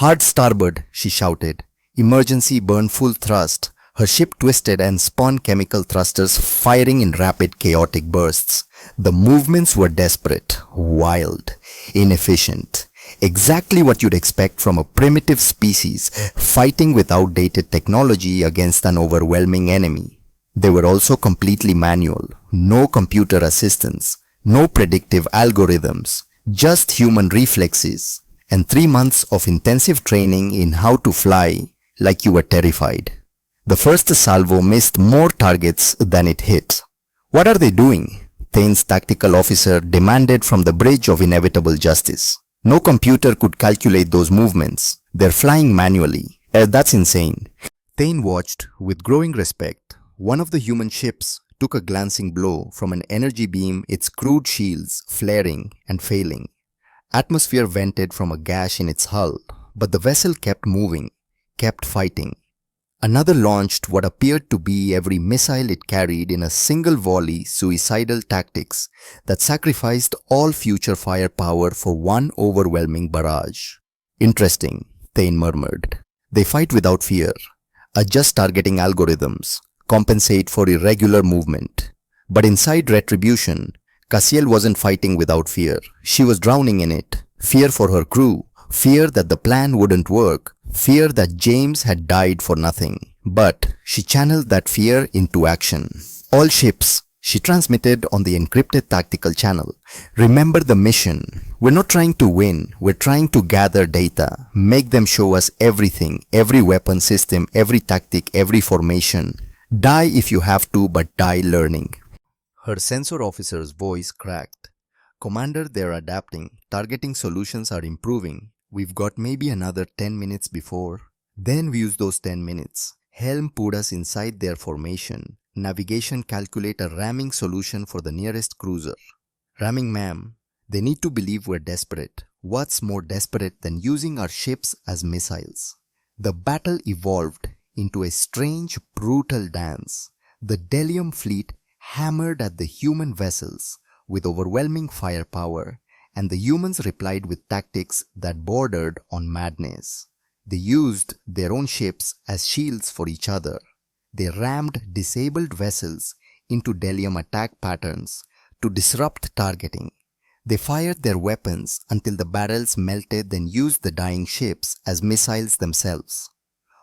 A: "Hard starboard," she shouted. "Emergency burn full thrust." Her ship twisted and spun chemical thrusters, firing in rapid, chaotic bursts. The movements were desperate, wild, inefficient. Exactly what you'd expect from a primitive species fighting with outdated technology against an overwhelming enemy. They were also completely manual. No computer assistance, no predictive algorithms, just human reflexes, and 3 months of intensive training in how to fly like you were terrified. The first salvo missed more targets than it hit. "What are they doing?" Thane's tactical officer demanded from the bridge of inevitable justice. "No computer could calculate those movements. They're flying manually. That's insane." Thane watched with growing respect. One of the human ships took a glancing blow from an energy beam, its crude shields flaring and failing. Atmosphere vented from a gash in its hull, but the vessel kept moving, kept fighting. Another launched what appeared to be every missile it carried in a single volley, suicidal tactics that sacrificed all future firepower for one overwhelming barrage. "Interesting," Thane murmured. They fight without fear, adjust targeting algorithms, compensate for irregular movement. But inside Retribution, Cassiel wasn't fighting without fear. She was drowning in it. Fear for her crew, fear that the plan wouldn't work, fear that James had died for nothing. But she channeled that fear into action. All ships, she transmitted on the encrypted tactical channel. Remember the mission. We're not trying to win. We're trying to gather data. Make them show us everything, every weapon system, every tactic, every formation. Die if you have to, but die learning. Her sensor officer's voice cracked. Commander, they're adapting. Targeting solutions are improving. We've got maybe another 10 minutes before. Then we use those 10 minutes. Helm put us inside their formation. Navigation calculate a ramming solution for the nearest cruiser. Ramming, ma'am. They need to believe we're desperate. What's more desperate than using our ships as missiles? The battle evolved into a strange, brutal dance. The Delium fleet hammered at the human vessels with overwhelming firepower, and the humans replied with tactics that bordered on madness. They used their own ships as shields for each other. They rammed disabled vessels into Delium attack patterns to disrupt targeting. They fired their weapons until the barrels melted, then used the dying ships as missiles themselves.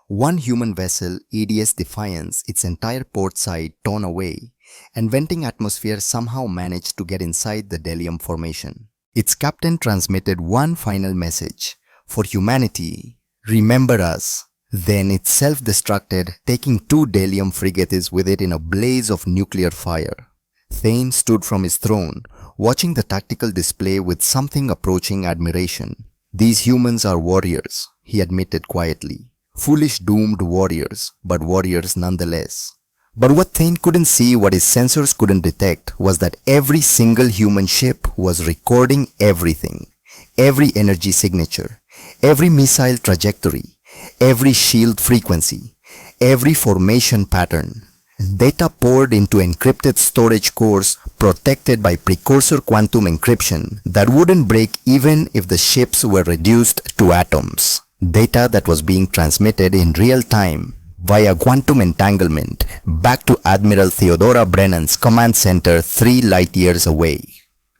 A: One human vessel, EDS Defiance, its entire port side torn away, and venting atmosphere somehow managed to get inside the Delium formation. Its captain transmitted one final message. For humanity, remember us. Then it self-destructed, taking 2 Delium frigates with it in a blaze of nuclear fire. Thane stood from his throne, watching the tactical display with something approaching admiration. These humans are warriors, he admitted quietly. Foolish doomed warriors, but warriors nonetheless. But what Thane couldn't see, what his sensors couldn't detect, was that every single human ship was recording everything. Every energy signature, every missile trajectory, every shield frequency, every formation pattern. Data poured into encrypted storage cores protected by precursor quantum encryption that wouldn't break even if the ships were reduced to atoms. Data that was being transmitted in real time via quantum entanglement back to Admiral Theodora Brennan's command center 3 light years away.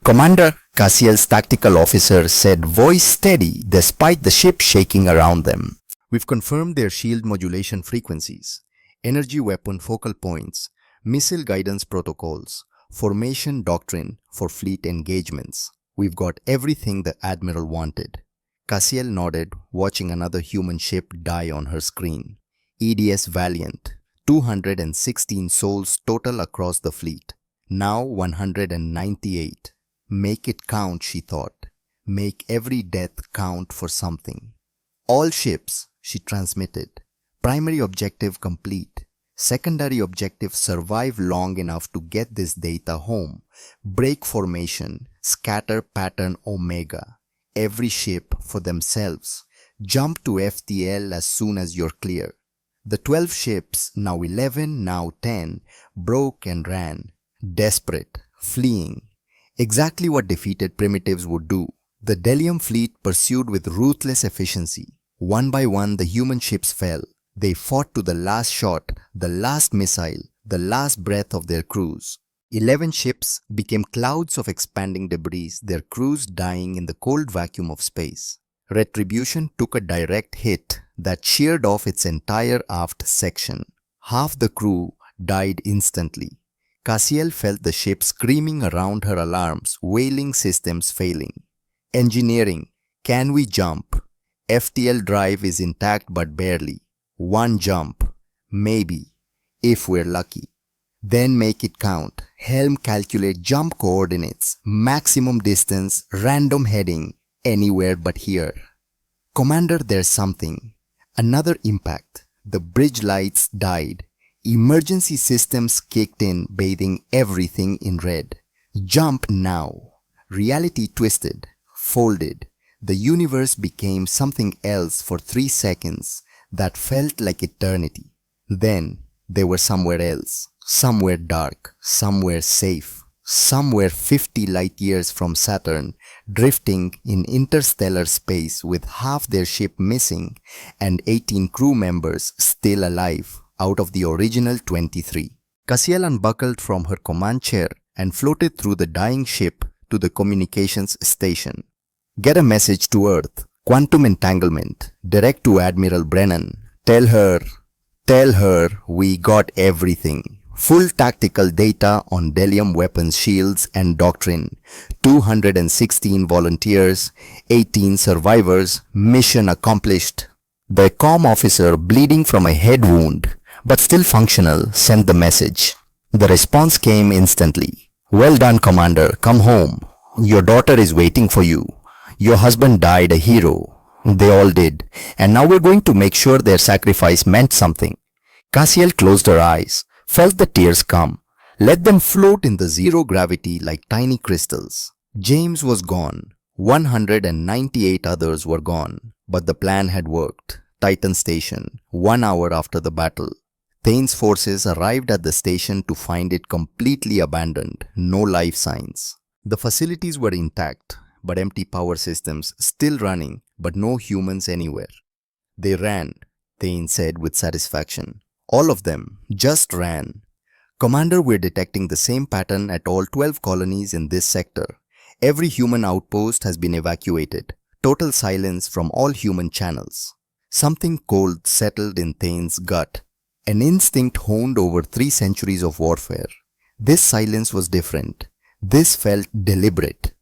A: Commander, Cassiel's tactical officer said, voice steady despite the ship shaking around them. We've confirmed their shield modulation frequencies, energy weapon focal points, missile guidance protocols, formation doctrine for fleet engagements. We've got everything the Admiral wanted. Cassiel nodded, watching another human ship die on her screen. EDS Valiant, 216 souls total across the fleet. Now 198. Make it count, she thought. Make every death count for something. All ships, she transmitted. Primary objective complete. Secondary objective survive long enough to get this data home. Break formation, scatter pattern Omega. Every ship for themselves. Jump to FTL as soon as you're clear. The 12 ships, now 11, now 10, broke and ran. Desperate, fleeing. Exactly what defeated primitives would do. The Delium fleet pursued with ruthless efficiency. One by one, the human ships fell. They fought to the last shot, the last missile, the last breath of their crews. 11 ships became clouds of expanding debris, their crews dying in the cold vacuum of space. Retribution took a direct hit that sheared off its entire aft section. Half the crew died instantly. Cassiel felt the ship screaming around her alarms, wailing systems failing. Engineering, can we jump? FTL drive is intact but barely. One jump, maybe, if we're lucky. Then make it count. Helm calculate jump coordinates, maximum distance, random heading, anywhere but here. Commander, there's something. Another impact. The bridge lights died. Emergency systems kicked in, bathing everything in red. Jump now. Reality twisted, folded. The universe became something else for 3 seconds that felt like eternity. Then they were somewhere else, somewhere dark, somewhere safe. somewhere 50 light years from Saturn, drifting in interstellar space with half their ship missing and 18 crew members still alive out of the original 23. Cassiel unbuckled from her command chair and floated through the dying ship to the communications station. Get a message to Earth. Quantum entanglement. Direct to Admiral Brennan. Tell her we got everything. Full tactical data on Delium weapons shields and doctrine. 216 volunteers, 18 survivors, mission accomplished. The comm officer, bleeding from a head wound, but still functional, sent the message. The response came instantly. Well done, Commander. Come home. Your daughter is waiting for you. Your husband died a hero. They all did. And now we're going to make sure their sacrifice meant something. Cassiel closed her eyes, felt the tears come, let them float in the zero gravity like tiny crystals. James was gone. 198 others were gone. But the plan had worked. Titan Station, 1 hour after the battle. Thane's forces arrived at the station to find it completely abandoned, no life signs. The facilities were intact, but empty power systems still running, but no humans anywhere. They ran, Thane said with satisfaction. All of them just ran. Commander, we're detecting the same pattern at all 12 colonies in this sector. Every human outpost has been evacuated. Total silence from all human channels. Something cold settled in Thane's gut. An instinct honed over 3 centuries of warfare. This silence was different. This felt deliberate.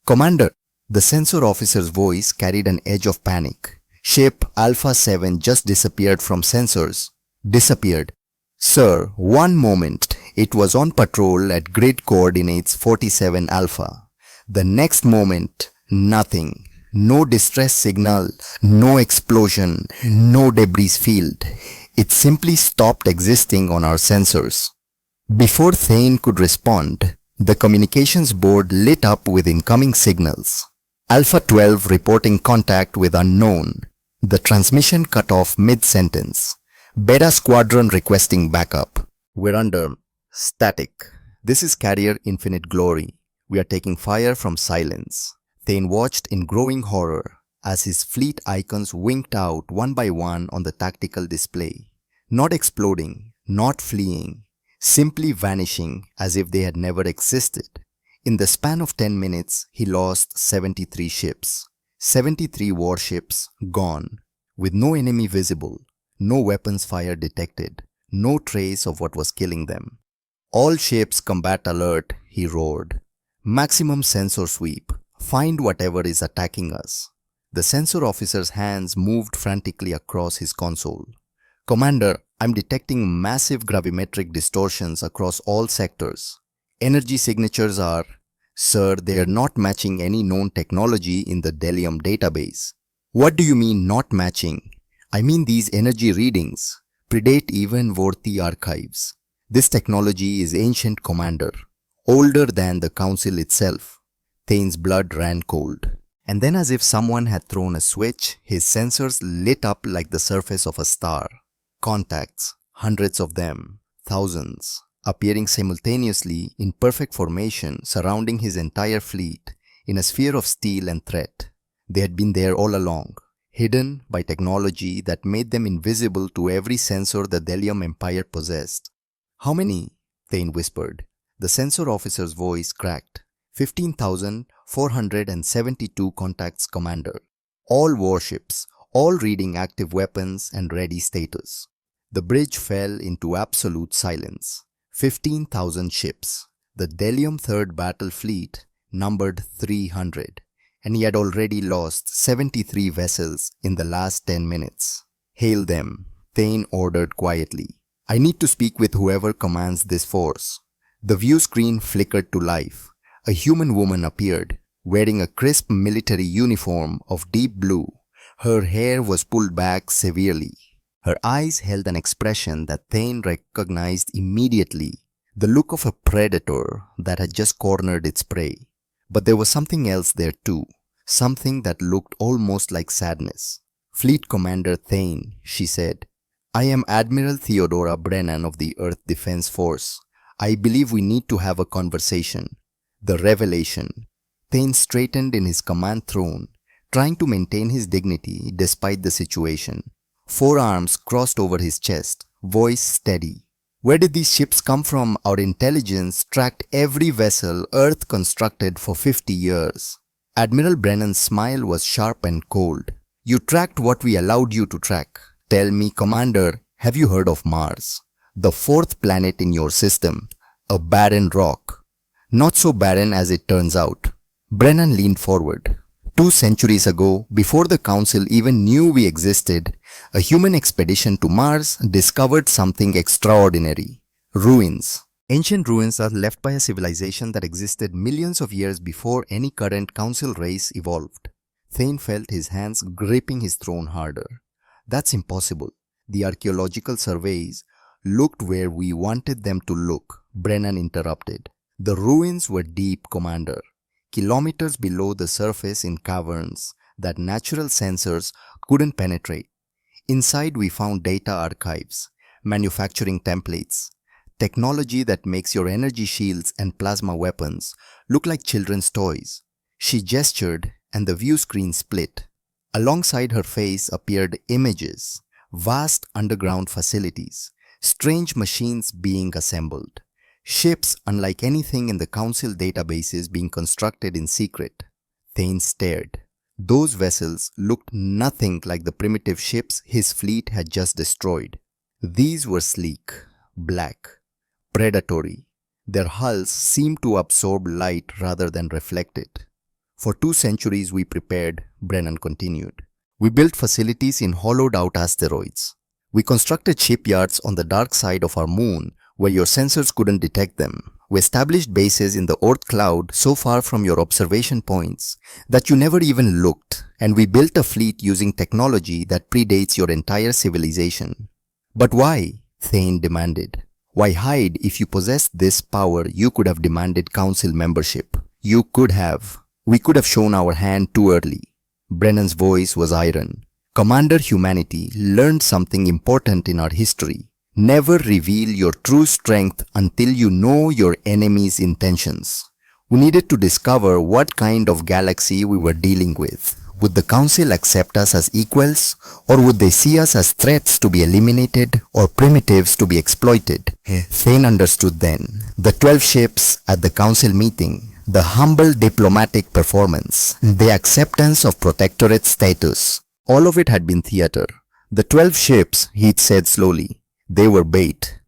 A: Commander, the sensor officer's voice carried an edge of panic. Ship Alpha 7 just disappeared from sensors. Disappeared. Sir, one moment. It was on patrol at grid coordinates 47 Alpha. The next moment, nothing. No distress signal, no explosion, no debris field. It simply stopped existing on our sensors. Before Thane could respond, the communications board lit up with incoming signals. Alpha 12 reporting contact with unknown. The transmission cut off mid-sentence. Beta Squadron requesting backup. We're under static. This is Carrier Infinite Glory. We are taking fire from silence. Thane watched in growing horror as his fleet icons winked out one by one on the tactical display. Not exploding, not fleeing, simply vanishing as if they had never existed. In the span of 10 minutes, he lost 73 ships. 73 warships gone, with no enemy visible, no weapons fire detected, no trace of what was killing them. All ships combat alert, he roared. Maximum sensor sweep. Find whatever is attacking us. The sensor officer's hands moved frantically across his console. Commander, I'm detecting massive gravimetric distortions across all sectors. Energy signatures are... Sir, they are not matching any known technology in the Delium database. What do you mean not matching? I mean these energy readings predate even Vorti archives. This technology is ancient, Commander. Older than the Council itself. Thane's blood ran cold. And then as if someone had thrown a switch, his sensors lit up like the surface of a star. Contacts, hundreds of them, thousands, appearing simultaneously in perfect formation surrounding his entire fleet in a sphere of steel and threat. They had been there all along, hidden by technology that made them invisible to every sensor the Delium Empire possessed. How many? Thane whispered. The sensor officer's voice cracked. 15,472 contacts, Commander. All warships, all reading active weapons and ready status. The bridge fell into absolute silence. 15,000 ships. The Delium Third Battle Fleet numbered 300, and he had already lost 73 vessels in the last 10 minutes. Hail them, Thane ordered quietly. I need to speak with whoever commands this force. The view screen flickered to life. A human woman appeared, wearing a crisp military uniform of deep blue. Her hair was pulled back severely. Her eyes held an expression that Thane recognized immediately, the look of a predator that had just cornered its prey. But there was something else there too, something that looked almost like sadness. Fleet Commander Thane, she said, I am Admiral Theodora Brennan of the Earth Defense Force. I believe we need to have a conversation. The revelation. Thane straightened in his command throne, trying to maintain his dignity despite the situation. Forearms crossed over his chest, voice steady. Where did these ships come from? Our intelligence tracked every vessel Earth constructed for 50 years. Admiral Brennan's smile was sharp and cold. You tracked what we allowed you to track. Tell me, Commander, have you heard of Mars? The fourth planet in your system. A barren rock. Not so barren as it turns out. Brennan leaned forward. 2 centuries ago, before the Council even knew we existed, a human expedition to Mars discovered something extraordinary. Ruins. Ancient ruins are left by a civilization that existed millions of years before any current Council race evolved. Thane felt his hands gripping his throne harder. That's impossible. The archaeological surveys looked where we wanted them to look, Brennan interrupted. The ruins were deep, Commander. Kilometers below the surface in caverns that natural sensors couldn't penetrate. Inside we found data archives, manufacturing templates, technology that makes your energy shields and plasma weapons look like children's toys. She gestured and the view screen split. Alongside her face appeared images, vast underground facilities, strange machines being assembled. Ships unlike anything in the Council databases being constructed in secret. Thane stared. Those vessels looked nothing like the primitive ships his fleet had just destroyed. These were sleek, black, predatory. Their hulls seemed to absorb light rather than reflect it. For 2 centuries we prepared, Brennan continued. We built facilities in hollowed-out asteroids. We constructed shipyards on the dark side of our moon where your sensors couldn't detect them. We established bases in the Oort cloud so far from your observation points that you never even looked, and we built a fleet using technology that predates your entire civilization. But why? Thane demanded. Why hide? If you possessed this power, you could have demanded Council membership. You could have. We could have shown our hand too early. Brennan's voice was iron. Commander, humanity learned something important in our history. Never reveal your true strength until you know your enemy's intentions. We needed to discover what kind of galaxy we were dealing with. Would the Council accept us as equals, or would they see us as threats to be eliminated or primitives to be exploited? Thane understood then. The 12 ships at the Council meeting, the humble diplomatic performance, the acceptance of protectorate status, all of it had been theater. The 12 ships, Heath said slowly. They were bait.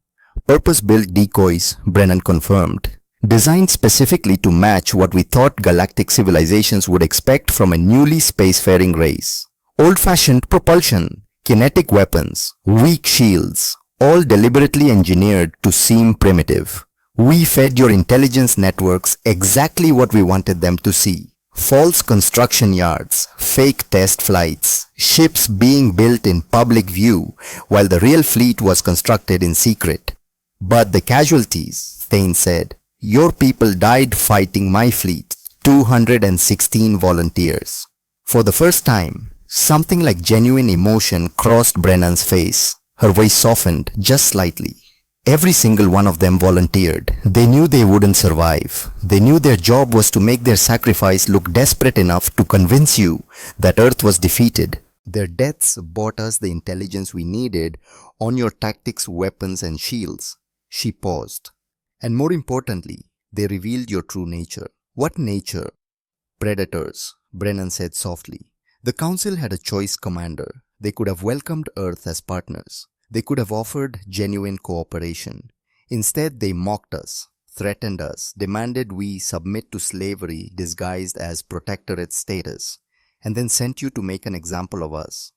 A: Purpose-built decoys, Brennan confirmed. Designed specifically to match what we thought galactic civilizations would expect from a newly spacefaring race. Old-fashioned propulsion, kinetic weapons, weak shields, all deliberately engineered to seem primitive. We fed your intelligence networks exactly what we wanted them to see. False construction yards, fake test flights, ships being built in public view while the real fleet was constructed in secret. But the casualties, Thane said. Your people died fighting my fleet, 216 volunteers. For the first time, something like genuine emotion crossed Brennan's face. Her voice softened just slightly. Every single one of them volunteered. They knew they wouldn't survive. They knew their job was to make their sacrifice look desperate enough to convince you that Earth was defeated. Their deaths bought us the intelligence we needed on your tactics, weapons, and shields. She paused. And more importantly, they revealed your true nature. What nature? Predators, Brennan said softly. The Council had a choice, Commander. They could have welcomed Earth as partners. They could have offered genuine cooperation. Instead, they mocked us, threatened us, demanded we submit to slavery disguised as protectorate status, and then sent you to make an example of us.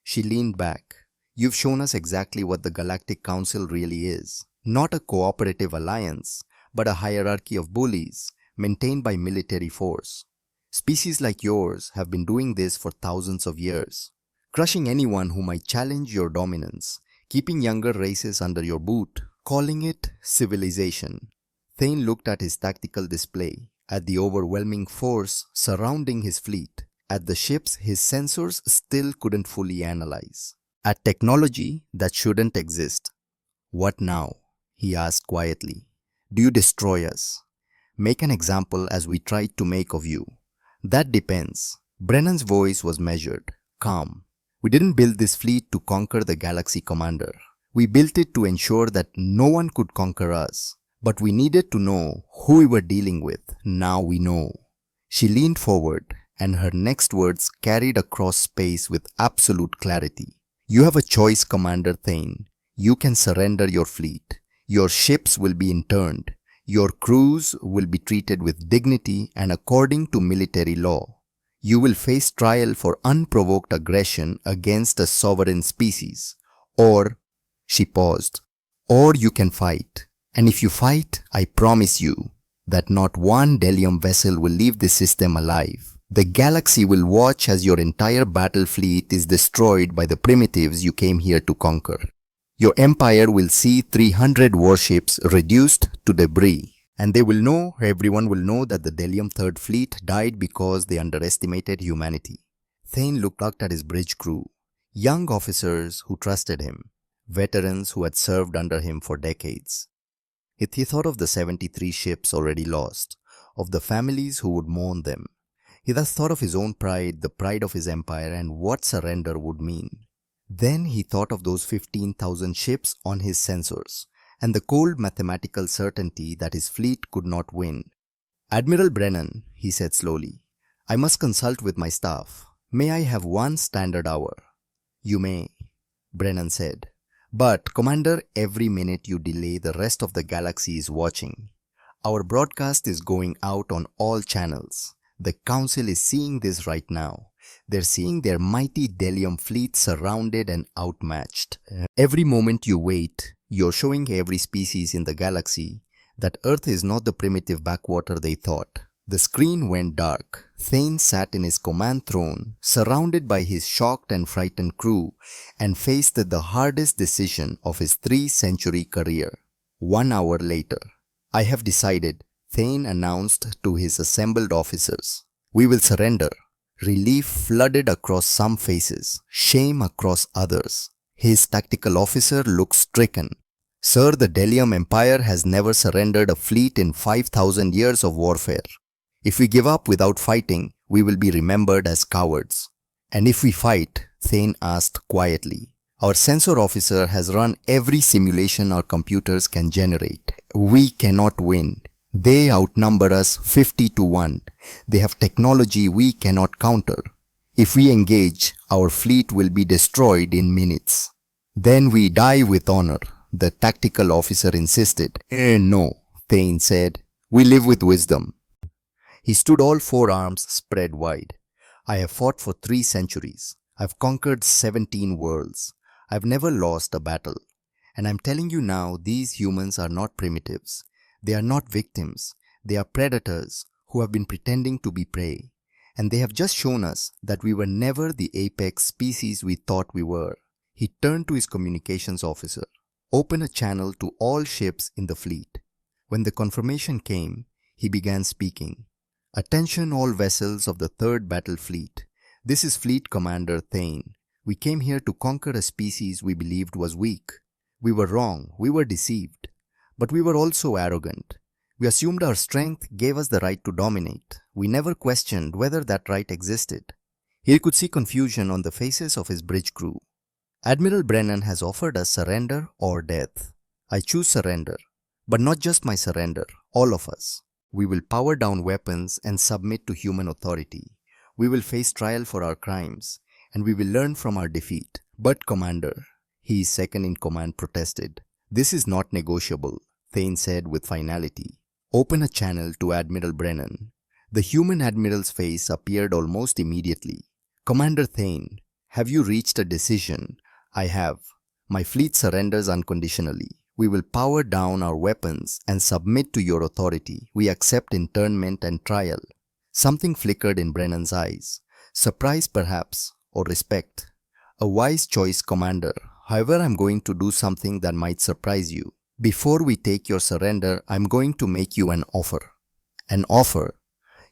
A: She leaned back. You've shown us exactly what the Galactic Council really is. Not a cooperative alliance, but a hierarchy of bullies maintained by military force. Species like yours have been doing this for thousands of years, crushing anyone who might challenge your dominance, keeping younger races under your boot, calling it civilization. Thane looked at his tactical display, at the overwhelming force surrounding his fleet, at the ships his sensors still couldn't fully analyze, at technology that shouldn't exist. What now? He asked quietly. Do you destroy us? Make an example as we tried to make of you. That depends. Brennan's voice was measured, calm. We didn't build this fleet to conquer the galaxy, Commander. We built it to ensure that no one could conquer us. But we needed to know who we were dealing with. Now we know. She leaned forward, and her next words carried across space with absolute clarity. You have a choice, Commander Thane. You can surrender your fleet. Your ships will be interned. Your crews will be treated with dignity and according to military law. You will face trial for unprovoked aggression against a sovereign species. Or, she paused, or you can fight. And if you fight, I promise you that not one Delium vessel will leave this system alive. The galaxy will watch as your entire battle fleet is destroyed by the primitives you came here to conquer. Your empire will see 300 warships reduced to debris. And everyone will know that the Delium Third Fleet died because they underestimated humanity. Thane looked at his bridge crew, young officers who trusted him, veterans who had served under him for decades. He thought of the 73 ships already lost, of the families who would mourn them. He thus thought of his own pride, the pride of his empire, and what surrender would mean. Then he thought of those 15,000 ships on his sensors, and the cold mathematical certainty that his fleet could not win. Admiral Brennan, he said slowly, I must consult with my staff. May I have one standard hour? You may, Brennan said. But, Commander, every minute you delay, the rest of the galaxy is watching. Our broadcast is going out on all channels. The Council is seeing this right now. They're seeing their mighty Delium fleet surrounded and outmatched. Every moment you wait, you're showing every species in the galaxy that Earth is not the primitive backwater they thought. The screen went dark. Thane sat in his command throne, surrounded by his shocked and frightened crew, and faced the hardest decision of his 3-century career. 1 hour later, I have decided, Thane announced to his assembled officers. We will surrender. Relief flooded across some faces, shame across others. His tactical officer looked stricken. Sir, the Delium Empire has never surrendered a fleet in 5,000 years of warfare. If we give up without fighting, we will be remembered as cowards. And if we fight, Thane asked quietly. Our sensor officer has run every simulation our computers can generate. We cannot win. They outnumber us 50 to 1. They have technology we cannot counter. If we engage, our fleet will be destroyed in minutes. Then we die with honor, the tactical officer insisted. No, Thane said. We live with wisdom. He stood, all 4 arms spread wide. I have fought for 3 centuries. I've conquered 17 worlds. I've never lost a battle. And I'm telling you now, these humans are not primitives. They are not victims. They are predators who have been pretending to be prey. And they have just shown us that we were never the apex species we thought we were. He turned to his communications officer. Open a channel to all ships in the fleet. When the confirmation came, he began speaking. Attention all vessels of the 3rd Battle Fleet. This is Fleet Commander Thane. We came here to conquer a species we believed was weak. We were wrong. We were deceived. But we were also arrogant. We assumed our strength gave us the right to dominate. We never questioned whether that right existed. He could see confusion on the faces of his bridge crew. Admiral Brennan has offered us surrender or death. I choose surrender. But not just my surrender, all of us. We will power down weapons and submit to human authority. We will face trial for our crimes, and we will learn from our defeat. But Commander, his second in command protested. This is not negotiable, Thane said with finality. Open a channel to Admiral Brennan. The human admiral's face appeared almost immediately. Commander Thane, have you reached a decision? I have. My fleet surrenders unconditionally. We will power down our weapons and submit to your authority. We accept internment and trial. Something flickered in Brennan's eyes. Surprise perhaps, or respect. A wise choice, Commander. However, I'm going to do something that might surprise you. Before we take your surrender, I'm going to make you an offer. An offer?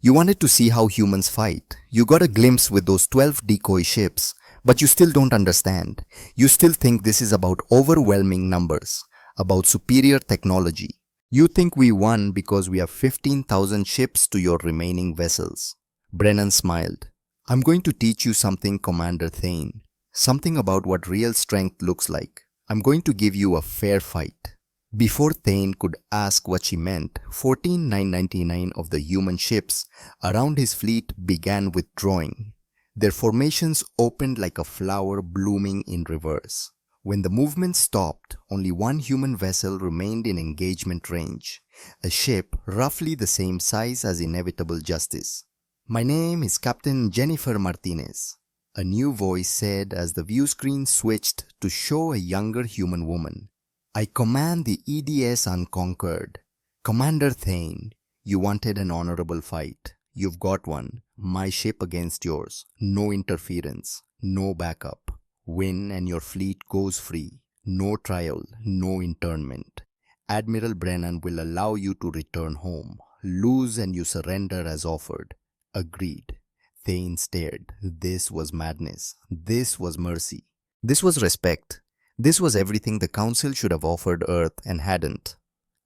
A: You wanted to see how humans fight. You got a glimpse with those 12 decoy ships, but you still don't understand. You still think this is about overwhelming numbers, about superior technology. You think we won because we have 15,000 ships to your remaining vessels. Brennan smiled. I'm going to teach you something, Commander Thane. Something about what real strength looks like. I'm going to give you a fair fight. Before Thane could ask what she meant, 14,999 of the human ships around his fleet began withdrawing. Their formations opened like a flower blooming in reverse. When the movement stopped, only one human vessel remained in engagement range, a ship roughly the same size as Inevitable Justice. My name is Captain Jennifer Martinez, a new voice said as the view screen switched to show a younger human woman. I command the EDS Unconquered. Commander Thane, you wanted an honorable fight. You've got one. My ship against yours. No interference. No backup. Win and your fleet goes free. No trial. No internment. Admiral Brennan will allow you to return home. Lose and you surrender as offered. Agreed. Thane stared. This was madness. This was mercy. This was respect. This was everything the Council should have offered Earth and hadn't.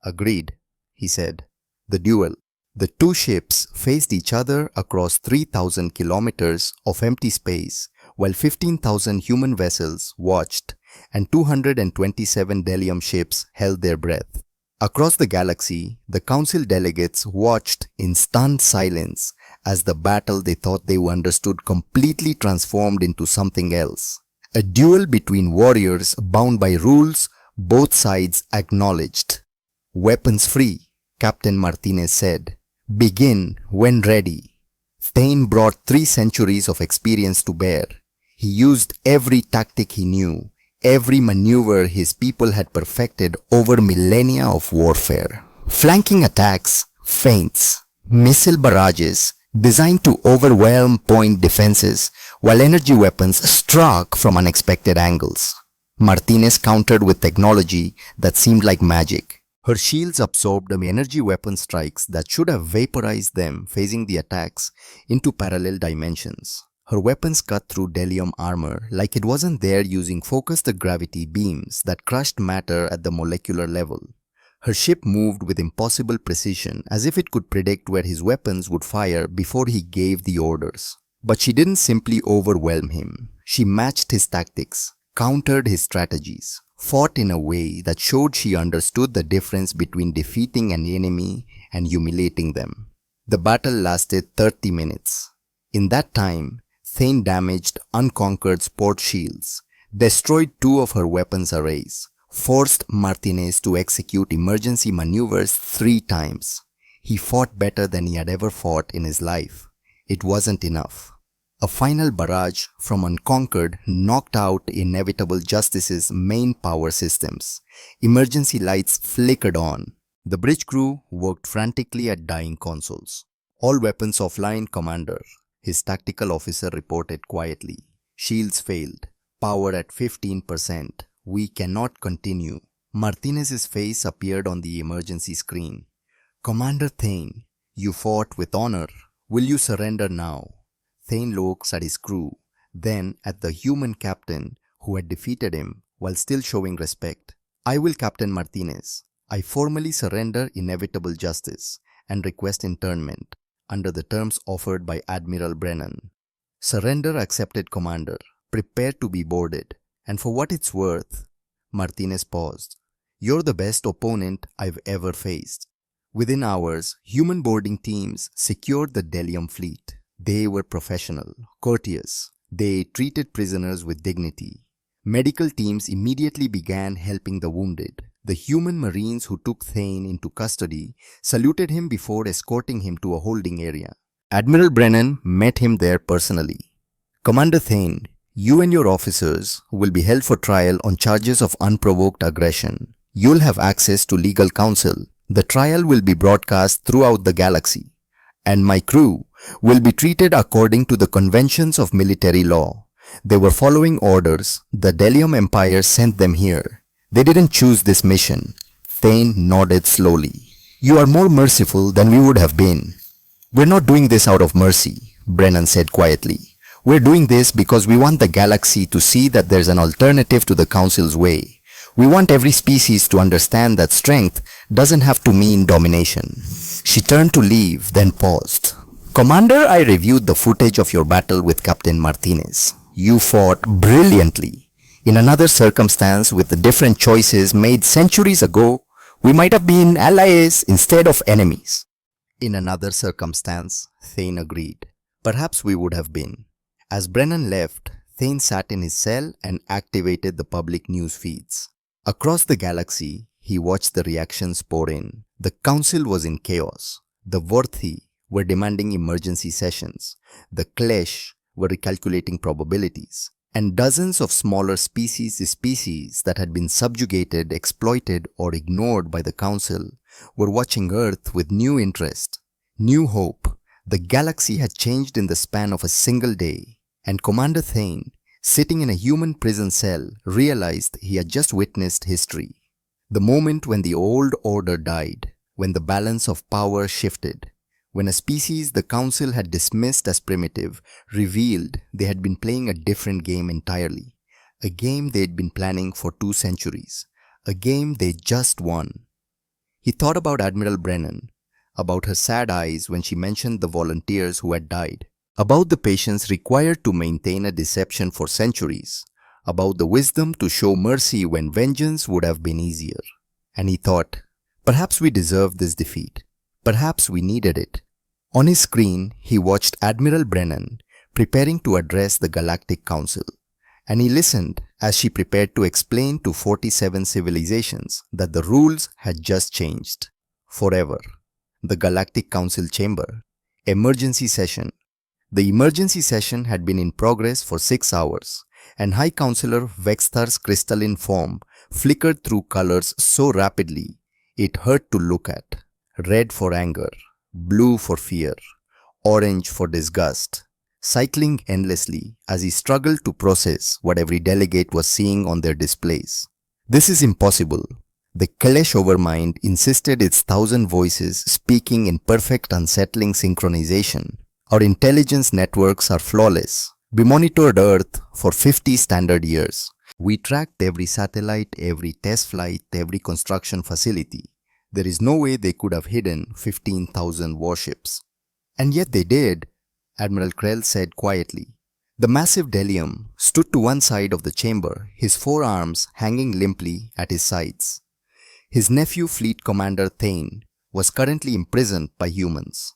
A: Agreed, he said. The duel. The two ships faced each other across 3,000 kilometers of empty space, while 15,000 human vessels watched and 227 Delium ships held their breath. Across the galaxy, the Council delegates watched in stunned silence as the battle they thought they understood completely transformed into something else. A duel between warriors bound by rules both sides acknowledged. Weapons free, Captain Martinez said. Begin when ready. Thane brought 3 centuries of experience to bear. He used every tactic he knew, every maneuver his people had perfected over millennia of warfare. Flanking attacks, feints, missile barrages designed to overwhelm point defenses, while energy weapons struck from unexpected angles. Martinez countered with technology that seemed like magic. Her shields absorbed the energy weapon strikes that should have vaporized them facing the attacks into parallel dimensions. Her weapons cut through Delium armor like it wasn't there, using focused gravity beams that crushed matter at the molecular level. Her ship moved with impossible precision, as if it could predict where his weapons would fire before he gave the orders. But she didn't simply overwhelm him. She matched his tactics, countered his strategies, fought in a way that showed she understood the difference between defeating an enemy and humiliating them. The battle lasted 30 minutes. In that time, Thane damaged Unconquered's port shields, destroyed 2 of her weapons arrays, forced Martinez to execute emergency maneuvers 3 times. He fought better than he had ever fought in his life. It wasn't enough. A final barrage from Unconquered knocked out Inevitable Justice's main power systems. Emergency lights flickered on. The bridge crew worked frantically at dying consoles. All weapons offline, Commander, his tactical officer reported quietly. Shields failed. Power at 15%. We cannot continue. Martinez's face appeared on the emergency screen. Commander Thane, you fought with honor. Will you surrender now? Thane looks at his crew, then at the human captain who had defeated him while still showing respect. I will, Captain Martinez. I formally surrender Inevitable Justice and request internment under the terms offered by Admiral Brennan. Surrender accepted, Commander. Prepare to be boarded. And for what it's worth, Martinez paused. You're the best opponent I've ever faced. Within hours, human boarding teams secured the Delium fleet. They were professional, courteous. They treated prisoners with dignity. Medical teams immediately began helping the wounded. The human marines who took Thane into custody saluted him before escorting him to a holding area. Admiral Brennan met him there personally. Commander Thane, you and your officers will be held for trial on charges of unprovoked aggression. You'll have access to legal counsel. The trial will be broadcast throughout the galaxy. And my crew will be treated according to the conventions of military law. They were following orders. The Delium Empire sent them here. They didn't choose this mission. Thane nodded slowly. You are more merciful than we would have been. We're not doing this out of mercy, Brennan said quietly. We're doing this because we want the galaxy to see that there's an alternative to the Council's way. We want every species to understand that strength doesn't have to mean domination. She turned to leave, then paused. Commander, I reviewed the footage of your battle with Captain Martinez. You fought brilliantly. In another circumstance, with the different choices made centuries ago, we might have been allies instead of enemies. In another circumstance, Thane agreed. Perhaps we would have been. As Brennan left, Thane sat in his cell and activated the public news feeds. Across the galaxy, he watched the reactions pour in. The council was in chaos. The Worthy were demanding emergency sessions. The Klesh were recalculating probabilities. And dozens of smaller species that had been subjugated, exploited, or ignored by the council were watching Earth with new interest, new hope. The galaxy had changed in the span of a single day, and Commander Thane, sitting in a human prison cell, realized he had just witnessed history. The moment when the old order died, when the balance of power shifted, when a species the council had dismissed as primitive revealed they had been playing a different game entirely, a game they had been planning for 2 centuries, a game they just won. He thought about Admiral Brennan, about her sad eyes when she mentioned the volunteers who had died, about the patience required to maintain a deception for centuries, about the wisdom to show mercy when vengeance would have been easier. And he thought, perhaps we deserved this defeat. Perhaps we needed it. On his screen, he watched Admiral Brennan preparing to address the Galactic Council, and he listened as she prepared to explain to 47 civilizations that the rules had just changed. Forever. The Galactic Council chamber. Emergency session. The emergency session had been in progress for 6 hours, and High Counselor Vexthar's crystalline form flickered through colors so rapidly it hurt to look at. Red for anger, blue for fear, orange for disgust, cycling endlessly as he struggled to process what every delegate was seeing on their displays. This is impossible. The Kalesh Overmind insisted its 1,000 voices speaking in perfect unsettling synchronization. Our intelligence networks are flawless. We monitored Earth for 50 standard years. We tracked every satellite, every test flight, every construction facility. There is no way they could have hidden 15,000 warships. And yet they did, Admiral Krell said quietly. The massive Delium stood to one side of the chamber, his 4 arms hanging limply at his sides. His nephew Fleet Commander Thane was currently imprisoned by humans.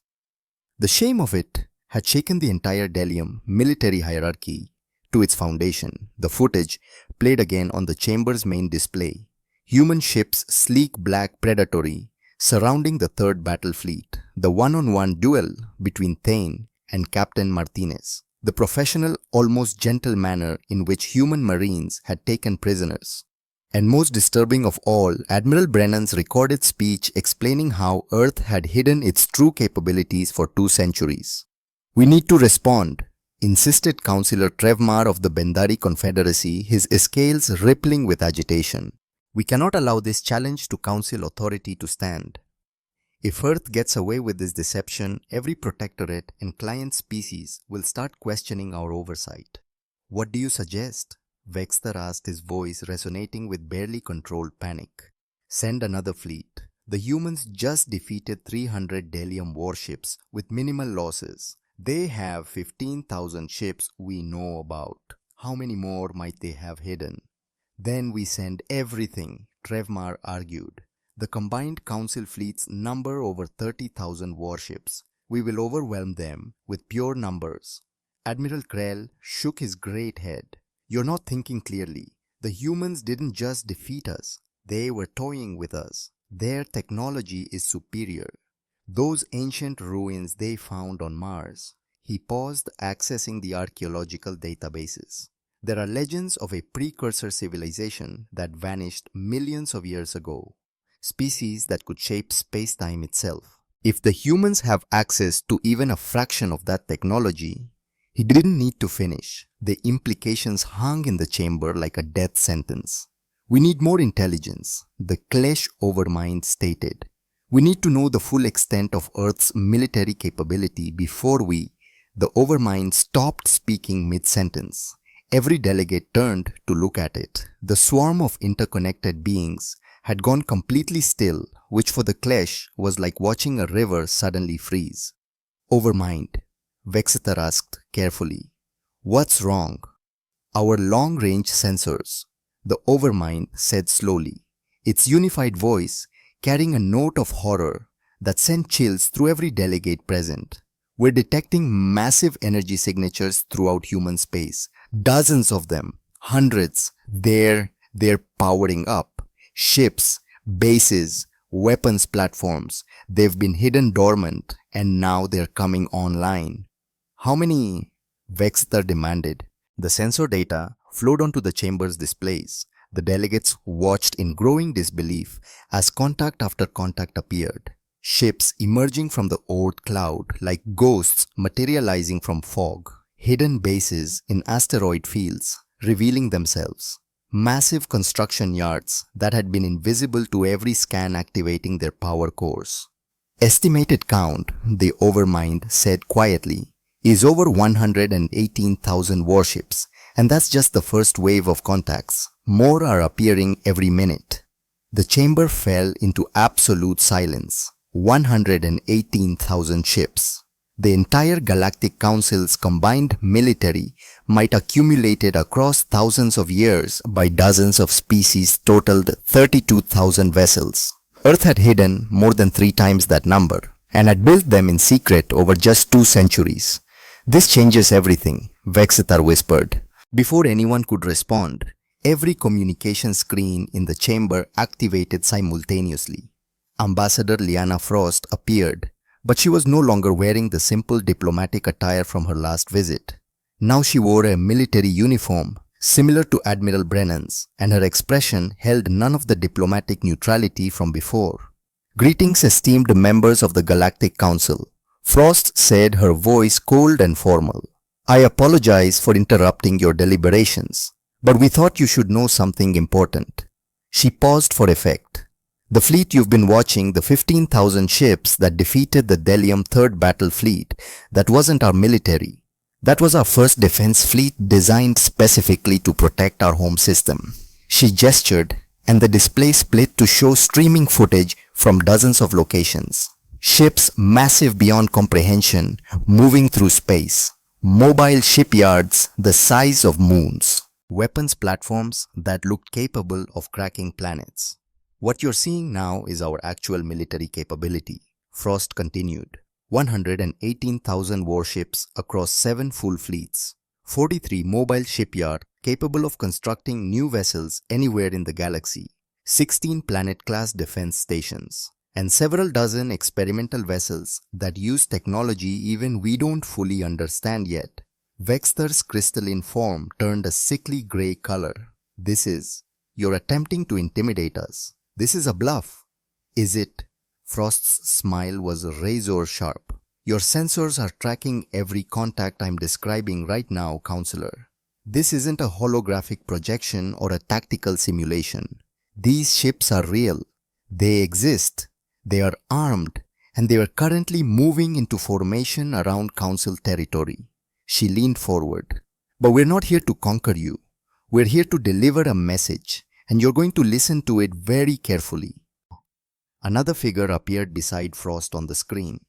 A: The shame of it had shaken the entire Delium military hierarchy to its foundation. The footage played again on the chamber's main display. Human ships, sleek black predatory, surrounding the 3rd battle fleet. The one-on-one duel between Thane and Captain Martinez. The professional, almost gentle manner in which human marines had taken prisoners. And most disturbing of all, Admiral Brennan's recorded speech explaining how Earth had hidden its true capabilities for 2 centuries. We need to respond, insisted Councillor Trevmar of the Bendari Confederacy, his scales rippling with agitation. We cannot allow this challenge to Council authority to stand. If Earth gets away with this deception, every protectorate and client species will start questioning our oversight. What do you suggest? Vexter asked, his voice resonating with barely controlled panic. Send another fleet. The humans just defeated 300 Delium warships with minimal losses. They have 15,000 ships we know about. How many more might they have hidden? Then we send everything, Trevmar argued. The combined council fleets number over 30,000 warships. We will overwhelm them with pure numbers. Admiral Krell shook his great head. You're not thinking clearly. The humans didn't just defeat us. They were toying with us. Their technology is superior. Those ancient ruins they found on Mars. He paused, accessing the archaeological databases. There are legends of a precursor civilization that vanished millions of years ago, species that could shape space-time itself. If the humans have access to even a fraction of that technology, he didn't need to finish. The implications hung in the chamber like a death sentence. We need more intelligence, the Klesh Overmind stated. We need to know the full extent of Earth's military capability before we, the Overmind, stopped speaking mid-sentence. Every delegate turned to look at it. The swarm of interconnected beings had gone completely still, which for the Klesh was like watching a river suddenly freeze. Overmind, Vexeter asked carefully. What's wrong? Our long-range sensors, the Overmind said slowly, its unified voice carrying a note of horror that sent chills through every delegate present. We're detecting massive energy signatures throughout human space. Dozens of them, hundreds. They're powering up. Ships, bases, weapons platforms. They've been hidden dormant and now they're coming online. How many? Vexter demanded. The sensor data flowed onto the chamber's displays. The delegates watched in growing disbelief as contact after contact appeared. Ships emerging from the old cloud like ghosts materializing from fog. Hidden bases in asteroid fields revealing themselves. Massive construction yards that had been invisible to every scan activating their power cores. Estimated count, the Overmind said quietly, is over 118,000 warships, and that's just the first wave of contacts. More are appearing every minute. The chamber fell into absolute silence. 118,000 ships. The entire Galactic Council's combined military might accumulated across thousands of years by dozens of species totaled 32,000 vessels. Earth had hidden more than 3 times that number and had built them in secret over just 2 centuries. This changes everything, Vexeter whispered. Before anyone could respond, every communication screen in the chamber activated simultaneously. Ambassador Lyanna Frost appeared, but she was no longer wearing the simple diplomatic attire from her last visit. Now she wore a military uniform, similar to Admiral Brennan's, and her expression held none of the diplomatic neutrality from before. Greetings, esteemed members of the Galactic Council, Frost said, her voice cold and formal. I apologize for interrupting your deliberations, but we thought you should know something important. She paused for effect. The fleet you've been watching, the 15,000 ships that defeated the Delium 3rd Battle Fleet, that wasn't our military. That was our first defense fleet designed specifically to protect our home system. She gestured, and the display split to show streaming footage from dozens of locations. Ships massive beyond comprehension, moving through space. Mobile shipyards the size of moons. Weapons platforms that looked capable of cracking planets. What you're seeing now is our actual military capability, Frost continued. 118,000 warships across 7 full fleets. 43 mobile shipyards capable of constructing new vessels anywhere in the galaxy. 16 planet-class defense stations. And several dozen experimental vessels that use technology even we don't fully understand yet. Vexter's crystalline form turned a sickly grey color. You're attempting to intimidate us. This is a bluff. Is it? Frost's smile was razor sharp. Your sensors are tracking every contact I'm describing right now, Counselor. This isn't a holographic projection or a tactical simulation. These ships are real. They exist. They are armed, and they are currently moving into formation around Council territory. She leaned forward. But we're not here to conquer you. We're here to deliver a message, and you're going to listen to it very carefully. Another figure appeared beside Frost on the screen.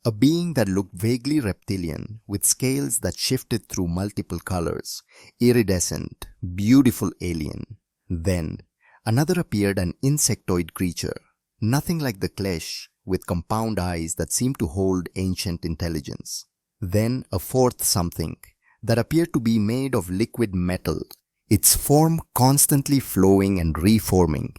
A: A being that looked vaguely reptilian, with scales that shifted through multiple colors. Iridescent, beautiful alien. Then, another appeared, an insectoid creature. Nothing like the Klesh, with compound eyes that seemed to hold ancient intelligence. Then a fourth something that appeared to be made of liquid metal, its form constantly flowing and reforming.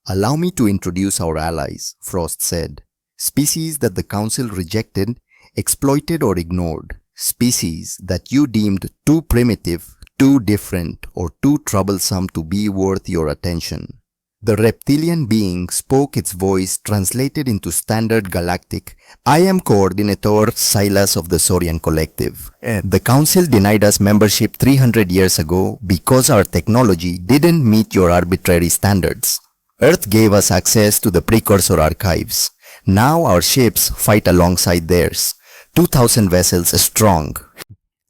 A: Allow me to introduce our allies, Frost said. Species that the Council rejected, exploited or ignored. Species that you deemed too primitive, too different, or too troublesome to be worth your attention. The reptilian being spoke, its voice translated into standard galactic. I am Coordinator Silas of the Saurian Collective. The Council denied us membership 300 years ago because our technology didn't meet your arbitrary standards. Earth gave us access to the precursor archives. Now our ships fight alongside theirs. 2,000 vessels strong.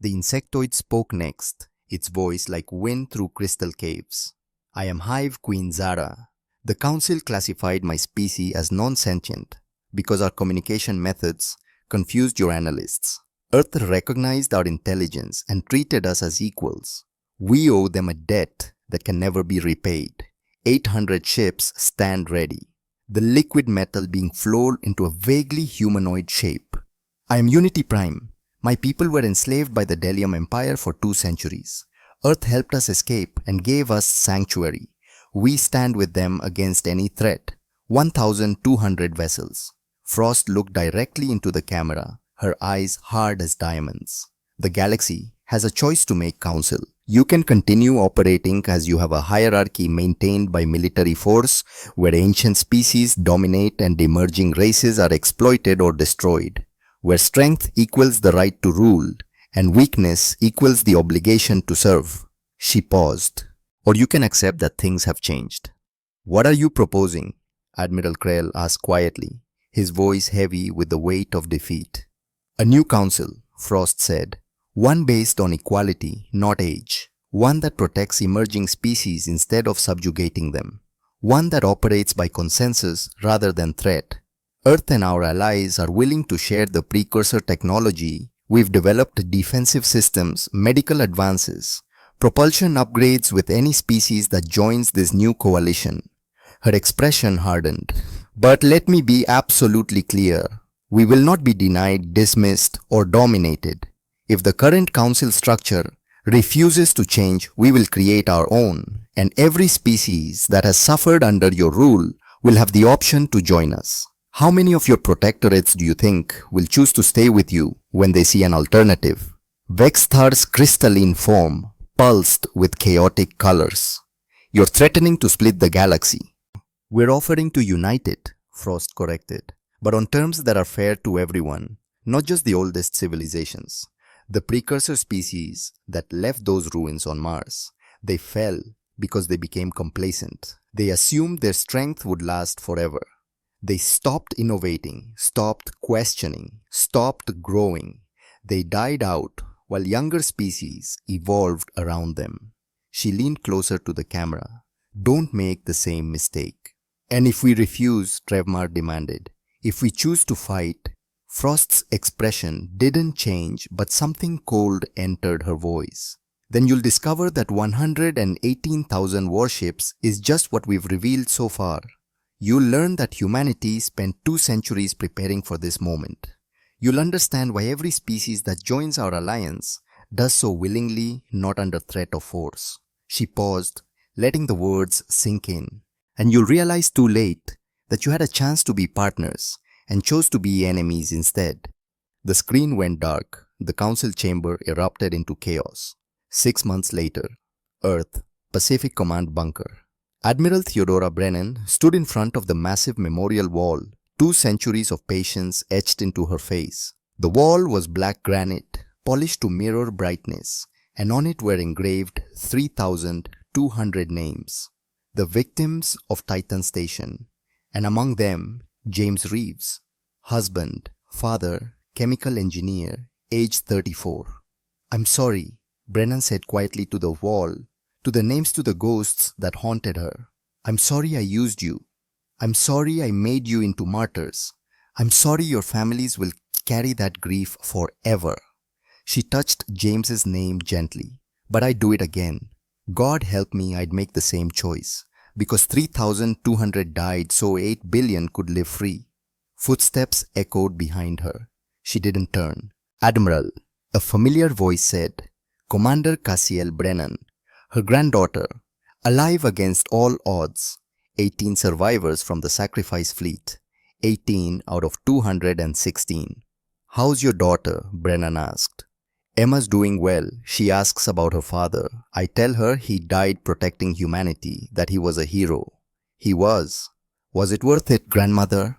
A: The insectoid spoke next, its voice like wind through crystal caves. I am Hive Queen Zara. The council classified my species as non-sentient because our communication methods confused your analysts. Earth recognized our intelligence and treated us as equals. We owe them a debt that can never be repaid. 800 ships stand ready, the liquid metal being flowed into a vaguely humanoid shape. I am Unity Prime. My people were enslaved by the Delium Empire for 2 centuries. Earth helped us escape and gave us sanctuary. We stand with them against any threat. 1,200 vessels. Frost looked directly into the camera, her eyes hard as diamonds. The galaxy has a choice to make, Council. You can continue operating as you have a hierarchy maintained by military force where ancient species dominate and emerging races are exploited or destroyed, where strength equals the right to rule and weakness equals the obligation to serve. She paused. Or you can accept that things have changed. What are you proposing? Admiral Krell asked quietly, his voice heavy with the weight of defeat. A new council, Frost said. One based on equality, not age. One that protects emerging species instead of subjugating them. One that operates by consensus rather than threat. Earth and our allies are willing to share the precursor technology. We've developed defensive systems, medical advances, propulsion upgrades with any species that joins this new coalition. Her expression hardened. But let me be absolutely clear. We will not be denied, dismissed, or dominated. If the current council structure refuses to change, we will create our own, and every species that has suffered under your rule will have the option to join us. How many of your protectorates do you think will choose to stay with you when they see an alternative? Vexthar's crystalline form pulsed with chaotic colors. You're threatening to split the galaxy. We're offering to unite it, Frost corrected, but on terms that are fair to everyone, not just the oldest civilizations. The precursor species that left those ruins on Mars, they fell because they became complacent. They assumed their strength would last forever. They stopped innovating, stopped questioning, stopped growing. They died out while younger species evolved around them. She leaned closer to the camera. Don't make the same mistake. And if we refuse, Trevmar demanded, if we choose to fight, Frost's expression didn't change, but something cold entered her voice. Then you'll discover that 118,000 warships is just what we've revealed so far. You'll learn that humanity spent 2 centuries preparing for this moment. You'll understand why every species that joins our alliance does so willingly, not under threat of force. She paused, letting the words sink in. And you'll realize too late that you had a chance to be partners and chose to be enemies instead. The screen went dark. The council chamber erupted into chaos. 6 months later, Earth, Pacific Command bunker. Admiral Theodora Brennan stood in front of the massive memorial wall, 2 centuries of patience etched into her face. The wall was black granite, polished to mirror brightness, and on it were engraved 3,200 names. The victims of Titan Station, and among them, James Reeves, husband, father, chemical engineer, age 34. I'm sorry, Brennan said quietly to the wall, to the names to the ghosts that haunted her. I'm sorry I used you. I'm sorry I made you into martyrs. I'm sorry your families will carry that grief forever. She touched James's name gently. But I'd do it again. God help me, I'd make the same choice. Because 3,200 died so 8 billion could live free. Footsteps echoed behind her. She didn't turn. Admiral, a familiar voice said. Commander Cassiel Brennan, her granddaughter, alive against all odds. 18 survivors from the sacrifice fleet. 18 out of 216. How's your daughter? Brennan asked. Emma's doing well. She asks about her father. I tell her he died protecting humanity, that he was a hero. He was. Was it worth it, grandmother?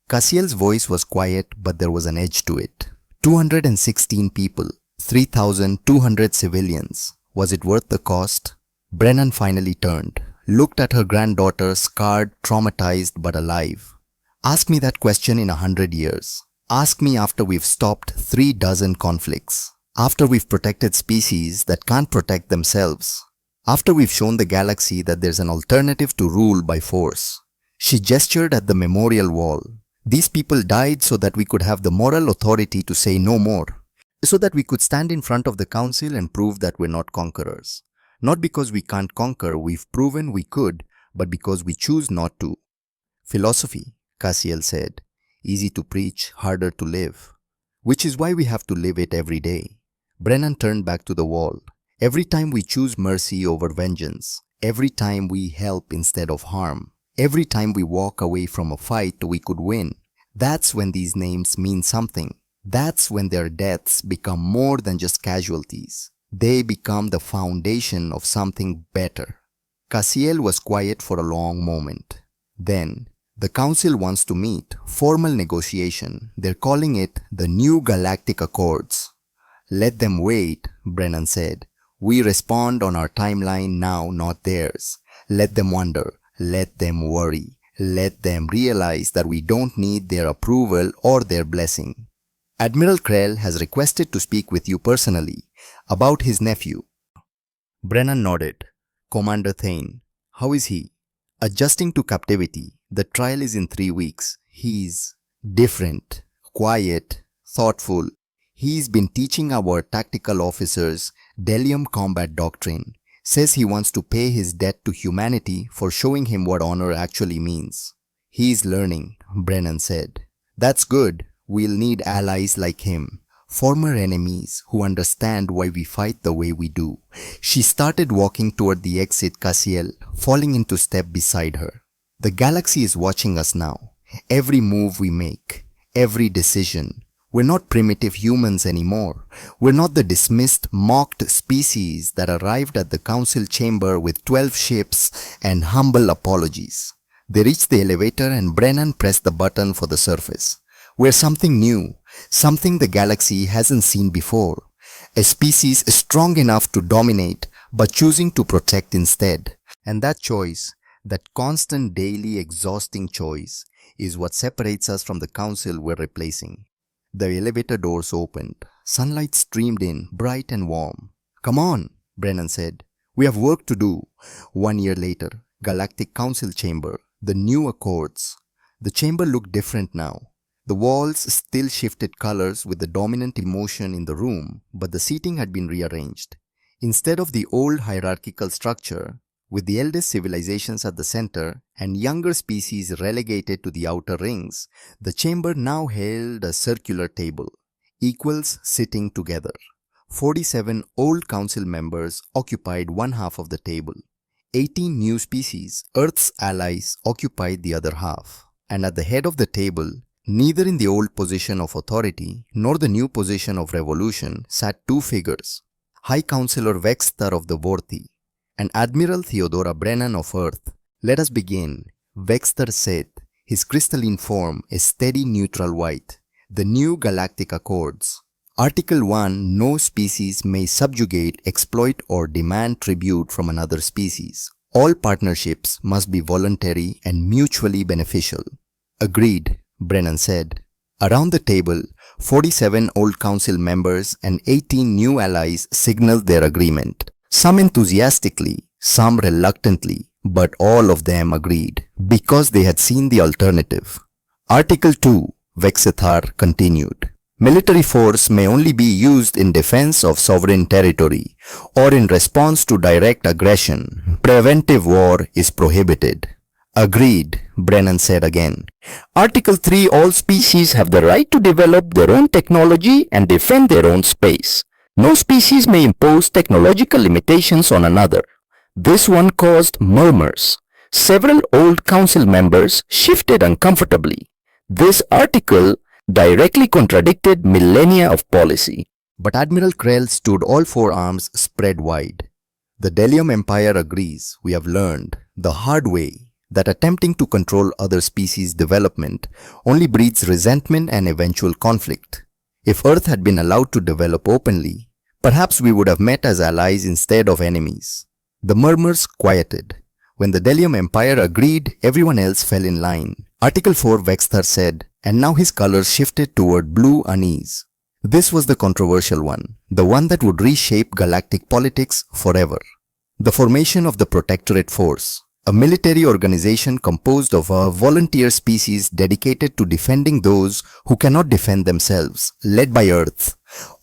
A: Cassiel's voice was quiet, but there was an edge to it. 216 people, 3,200 civilians. Was it worth the cost? Brennan finally turned, looked at her granddaughter, scarred, traumatized, but alive. Ask me that question in 100 years. Ask me after we've stopped 36 conflicts. After we've protected species that can't protect themselves. After we've shown the galaxy that there's an alternative to rule by force. She gestured at the memorial wall. These people died so that we could have the moral authority to say no more. So that we could stand in front of the council and prove that we're not conquerors. Not because we can't conquer, we've proven we could, but because we choose not to. Philosophy, Cassiel said. Easy to preach, harder to live. Which is why we have to live it every day. Brennan turned back to the wall. Every time we choose mercy over vengeance. Every time we help instead of harm. Every time we walk away from a fight we could win. That's when these names mean something. That's when their deaths become more than just casualties. They become the foundation of something better. Cassiel was quiet for a long moment. Then, the council wants to meet. Formal negotiation. They're calling it the New Galactic Accords. Let them wait, Brennan said. We respond on our timeline now, not theirs. Let them wonder. Let them worry. Let them realize that we don't need their approval or their blessing. Admiral Krell has requested to speak with you personally about his nephew. Brennan nodded. Commander Thane, how is he? Adjusting to captivity. The trial is in 3 weeks. He's different, quiet, thoughtful. He's been teaching our tactical officers Delium combat doctrine. Says he wants to pay his debt to humanity for showing him what honor actually means. He's learning, Brennan said. That's good. We'll need allies like him. Former enemies who understand why we fight the way we do. She started walking toward the exit, Cassiel, falling into step beside her. The galaxy is watching us now. Every move we make. Every decision. We're not primitive humans anymore. We're not the dismissed, mocked species that arrived at the council chamber with 12 ships and humble apologies. They reached the elevator and Brennan pressed the button for the surface. We're something new, something the galaxy hasn't seen before. A species strong enough to dominate, but choosing to protect instead. And that choice, that constant daily exhausting choice, is what separates us from the council we're replacing. The elevator doors opened. Sunlight streamed in, bright and warm. Come on, Brennan said. We have work to do. 1 year later, Galactic Council Chamber, the new Accords. The chamber looked different now. The walls still shifted colors with the dominant emotion in the room, but the seating had been rearranged. Instead of the old hierarchical structure, with the eldest civilizations at the center and younger species relegated to the outer rings, the chamber now held a circular table, equals sitting together. 47 old council members occupied one half of the table. 18 new species, Earth's allies, occupied the other half. And at the head of the table, neither in the old position of authority nor the new position of revolution, sat two figures, High Counselor Vexthar of the Vorthi and Admiral Theodora Brennan of Earth. Let us begin, Vexthar said, his crystalline form a steady neutral white. The New Galactic Accords. Article 1. No species may subjugate, exploit or demand tribute from another species. All partnerships must be voluntary and mutually beneficial. Agreed, Brennan said. Around the table, 47 old council members and 18 new allies signaled their agreement. Some enthusiastically, some reluctantly, but all of them agreed, because they had seen the alternative. Article 2, Vexithar continued. Military force may only be used in defense of sovereign territory or in response to direct aggression. Preventive war is prohibited. Agreed, Brennan said again. Article 3. All species have the right to develop their own technology and defend their own space. No species may impose technological limitations on another. This one caused murmurs. Several old council members shifted uncomfortably. This article directly contradicted millennia of policy. But Admiral Krell stood all four arms spread wide. The Delium Empire agrees, we have learned, the hard way, that attempting to control other species' development only breeds resentment and eventual conflict. If Earth had been allowed to develop openly, perhaps we would have met as allies instead of enemies. The murmurs quieted. When the Delium Empire agreed, everyone else fell in line. Article 4, Vexthar said, and now his colors shifted toward blue unease. This was the controversial one, the one that would reshape galactic politics forever. The formation of the Protectorate Force, a military organization composed of a volunteer species dedicated to defending those who cannot defend themselves, led by Earth,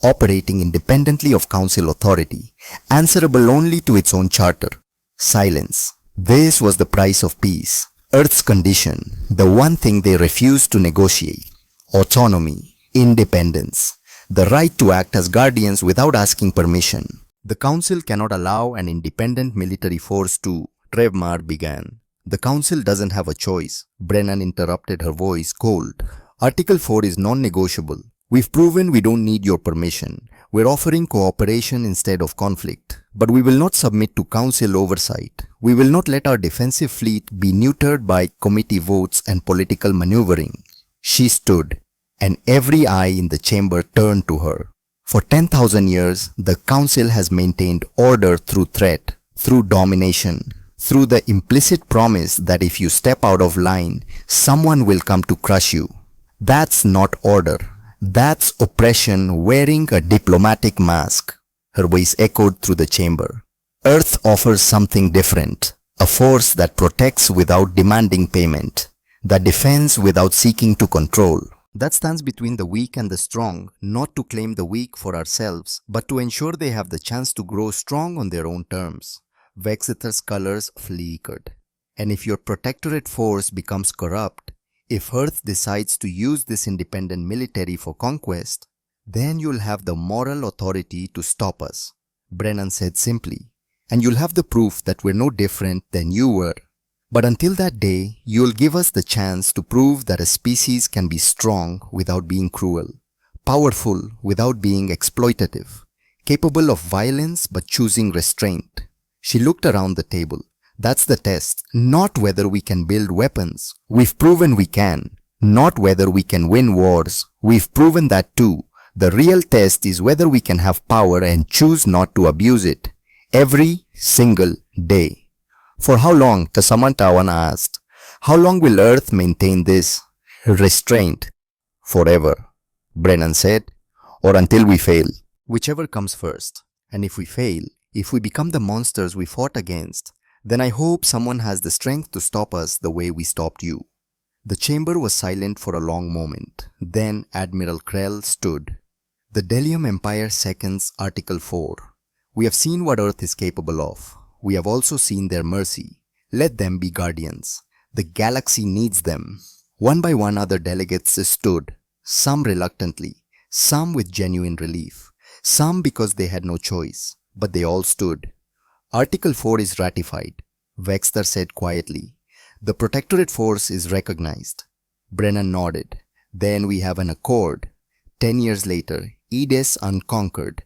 A: operating independently of Council authority, answerable only to its own charter. Silence. This was the price of peace. Earth's condition, the one thing they refused to negotiate. Autonomy, independence, the right to act as guardians without asking permission. The Council cannot allow an independent military force to, Trevmar began. The Council doesn't have a choice, Brennan interrupted, her voice cold. Article 4 is non-negotiable. We've proven we don't need your permission. We're offering cooperation instead of conflict. But we will not submit to Council oversight. We will not let our defensive fleet be neutered by committee votes and political maneuvering. She stood, and every eye in the chamber turned to her. For 10,000 years, the Council has maintained order through threat, through domination, through the implicit promise that if you step out of line, someone will come to crush you. That's not order. That's oppression wearing a diplomatic mask. Her voice echoed through the chamber. Earth offers something different, a force that protects without demanding payment, that defends without seeking to control. That stands between the weak and the strong, not to claim the weak for ourselves, but to ensure they have the chance to grow strong on their own terms. Vexeter's colors flickered. And if your protectorate force becomes corrupt, if Earth decides to use this independent military for conquest, then you'll have the moral authority to stop us, Brennan said simply. And you'll have the proof that we're no different than you were. But until that day, you'll give us the chance to prove that a species can be strong without being cruel, powerful without being exploitative, capable of violence but choosing restraint. She looked around the table. That's the test, not whether we can build weapons. We've proven we can. Not whether we can win wars. We've proven that too. The real test is whether we can have power and choose not to abuse it. Every single day. For how long, Tasamantawan asked. How long will Earth maintain this restraint? Forever, Brennan said. Or until we fail. Whichever comes first. And if we fail, if we become the monsters we fought against, then I hope someone has the strength to stop us the way we stopped you. The chamber was silent for a long moment. Then Admiral Krell stood. The Delium Empire seconds Article 4. We have seen what Earth is capable of. We have also seen their mercy. Let them be guardians. The galaxy needs them. One by one other delegates stood, some reluctantly, some with genuine relief, some because they had no choice, but they all stood. Article 4 is ratified, Wexter said quietly. The Protectorate Force is recognized. Brennan nodded. Then we have an accord. 10 years later, Edes Unconquered,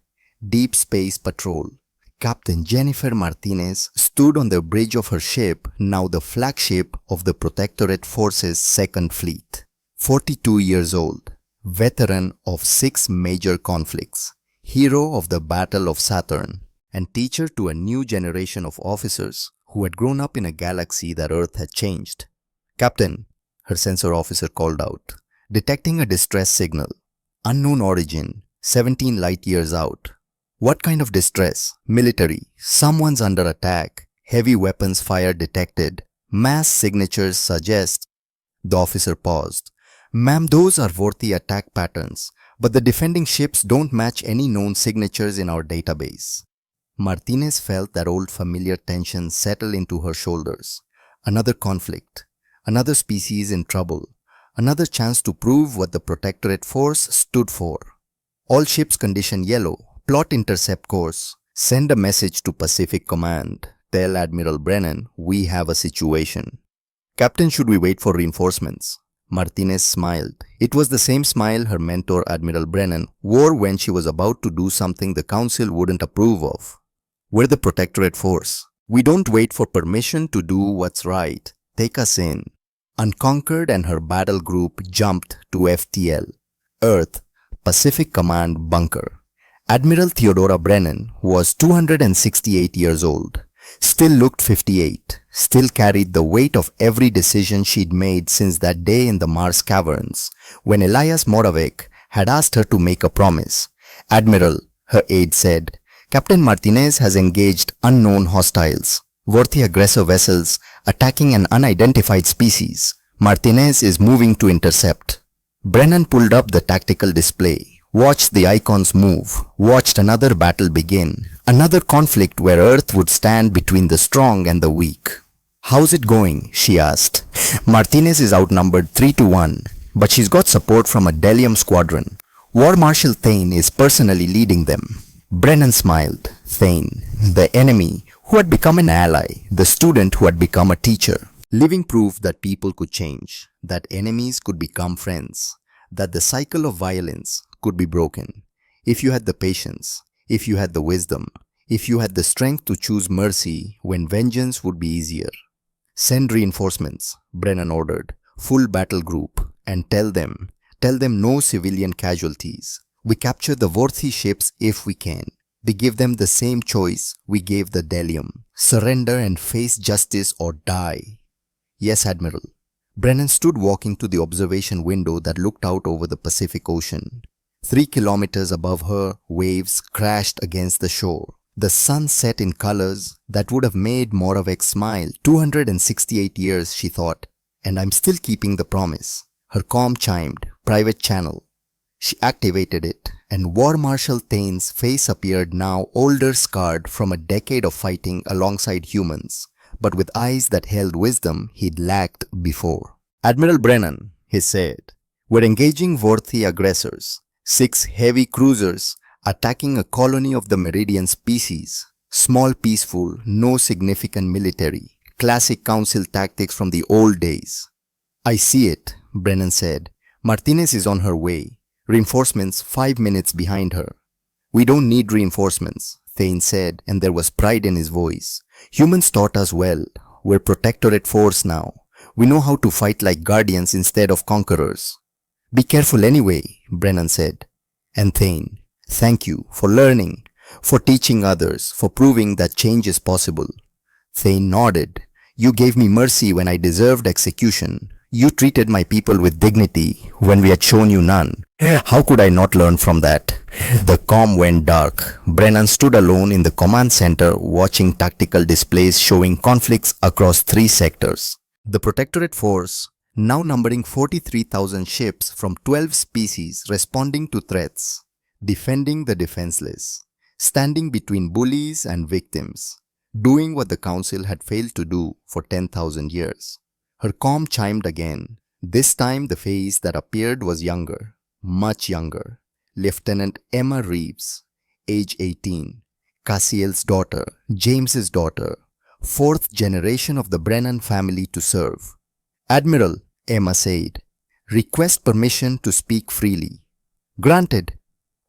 A: Deep Space Patrol. Captain Jennifer Martinez stood on the bridge of her ship, now the flagship of the Protectorate Force's Second Fleet. 42 years old, veteran of 6 major conflicts, hero of the Battle of Saturn, and teacher to a new generation of officers who had grown up in a galaxy that Earth had changed. Captain, her sensor officer called out, detecting a distress signal. Unknown origin, 17 light years out. What kind of distress? Military. Someone's under attack. Heavy weapons fire detected. Mass signatures suggest. The officer paused. Ma'am, those are worthy attack patterns, but the defending ships don't match any known signatures in our database. Martinez felt that old familiar tension settle into her shoulders. Another conflict. Another species in trouble. Another chance to prove what the Protectorate Force stood for. All ships condition yellow. Plot intercept course. Send a message to Pacific Command. Tell Admiral Brennan we have a situation. Captain, should we wait for reinforcements? Martinez smiled. It was the same smile her mentor Admiral Brennan wore when she was about to do something the Council wouldn't approve of. We're the Protectorate Force. We don't wait for permission to do what's right. Take us in. Unconquered and her battle group jumped to FTL. Earth, Pacific Command bunker. Admiral Theodora Brennan was 268 years old, still looked 58, still carried the weight of every decision she'd made since that day in the Mars caverns, when Elias Moravec had asked her to make a promise. "Admiral," her aide said, "Captain Martinez has engaged unknown hostiles, worthy aggressor vessels attacking an unidentified species. Martinez is moving to intercept." Brennan pulled up the tactical display, watched the icons move, watched another battle begin, another conflict where Earth would stand between the strong and the weak. "How's it going?" she asked. "Martinez is outnumbered 3-1, but she's got support from a Delium squadron. War Marshal Thane is personally leading them." Brennan smiled. Thane, the enemy who had become an ally, the student who had become a teacher. Living proof that people could change, that enemies could become friends, that the cycle of violence could be broken. If you had the patience, if you had the wisdom, if you had the strength to choose mercy when vengeance would be easier. "Send reinforcements," Brennan ordered. "Full battle group. And tell them no civilian casualties. We capture the worthy ships if we can. We give them the same choice we gave the Delium. Surrender and face justice or die." "Yes, Admiral." Brennan stood walking to the observation window that looked out over the Pacific Ocean. 3 kilometers above her, waves crashed against the shore. The sun set in colors that would have made Moravec smile. 268 years, she thought, and I'm still keeping the promise. Her comm chimed, "Private channel." She activated it, and War Marshal Thane's face appeared now older, scarred from a decade of fighting alongside humans, but with eyes that held wisdom he'd lacked before. "Admiral Brennan," he said, "we're engaging worthy aggressors. 6 heavy cruisers attacking a colony of the Meridian species. Small, peaceful, no significant military. Classic council tactics from the old days." "I see it," Brennan said. "Martinez is on her way. Reinforcements 5 minutes behind her." "We don't need reinforcements," Thane said, and there was pride in his voice. "Humans taught us well. We're Protectorate force now. We know how to fight like guardians instead of conquerors." "Be careful anyway," Brennan said. And Thane, "Thank you for learning, for teaching others, for proving that change is possible." Thane nodded. "You gave me mercy when I deserved execution. You treated my people with dignity when we had shown you none. How could I not learn from that?" The comm went dark. Brennan stood alone in the command center watching tactical displays showing conflicts across 3 sectors. The Protectorate force, now numbering 43,000 ships from 12 species responding to threats, defending the defenseless, standing between bullies and victims, doing what the Council had failed to do for 10,000 years. Her comm chimed again. This time the face that appeared was younger, much younger. Lieutenant Emma Reeves, age 18, Cassiel's daughter, James's daughter, 4th generation of the Brennan family to serve. "Admiral," Emma said, "request permission to speak freely." "Granted."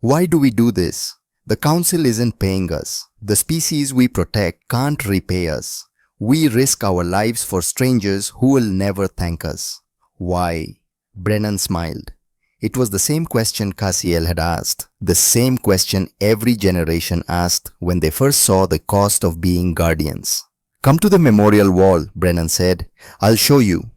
A: "Why do we do this? The Council isn't paying us. The species we protect can't repay us. We risk our lives for strangers who will never thank us." "Why?" Brennan smiled. It was the same question Cassiel had asked, the same question every generation asked when they first saw the cost of being guardians. "Come to the memorial wall," Brennan said. "I'll show you."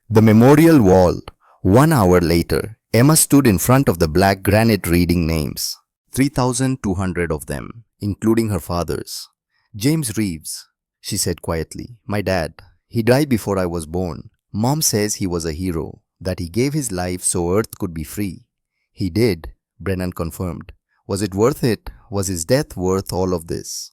A: The memorial wall. 1 hour later, Emma stood in front of the black granite reading names. 3,200 of them, including her father's. "James Reeves," she said quietly. "My dad. He died before I was born. Mom says he was a hero, that he gave his life so Earth could be free." "He did," Brennan confirmed. "Was it worth it? Was his death worth all of this?"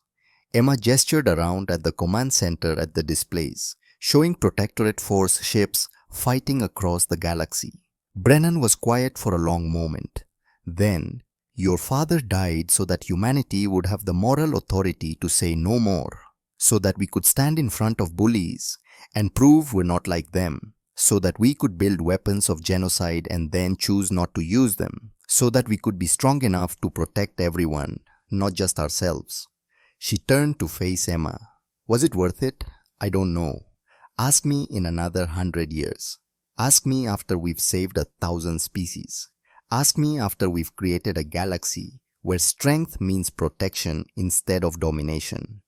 A: Emma gestured around at the command center at the displays, showing Protectorate force ships fighting across the galaxy. Brennan was quiet for a long moment. Then, "Your father died so that humanity would have the moral authority to say no more, so that we could stand in front of bullies and prove we're not like them, so that we could build weapons of genocide and then choose not to use them, so that we could be strong enough to protect everyone, not just ourselves." She turned to face Emma. "Was it worth it? I don't know. Ask me in another 100 years. Ask me after we've saved 1,000 species. Ask me after we've created a galaxy where strength means protection instead of domination."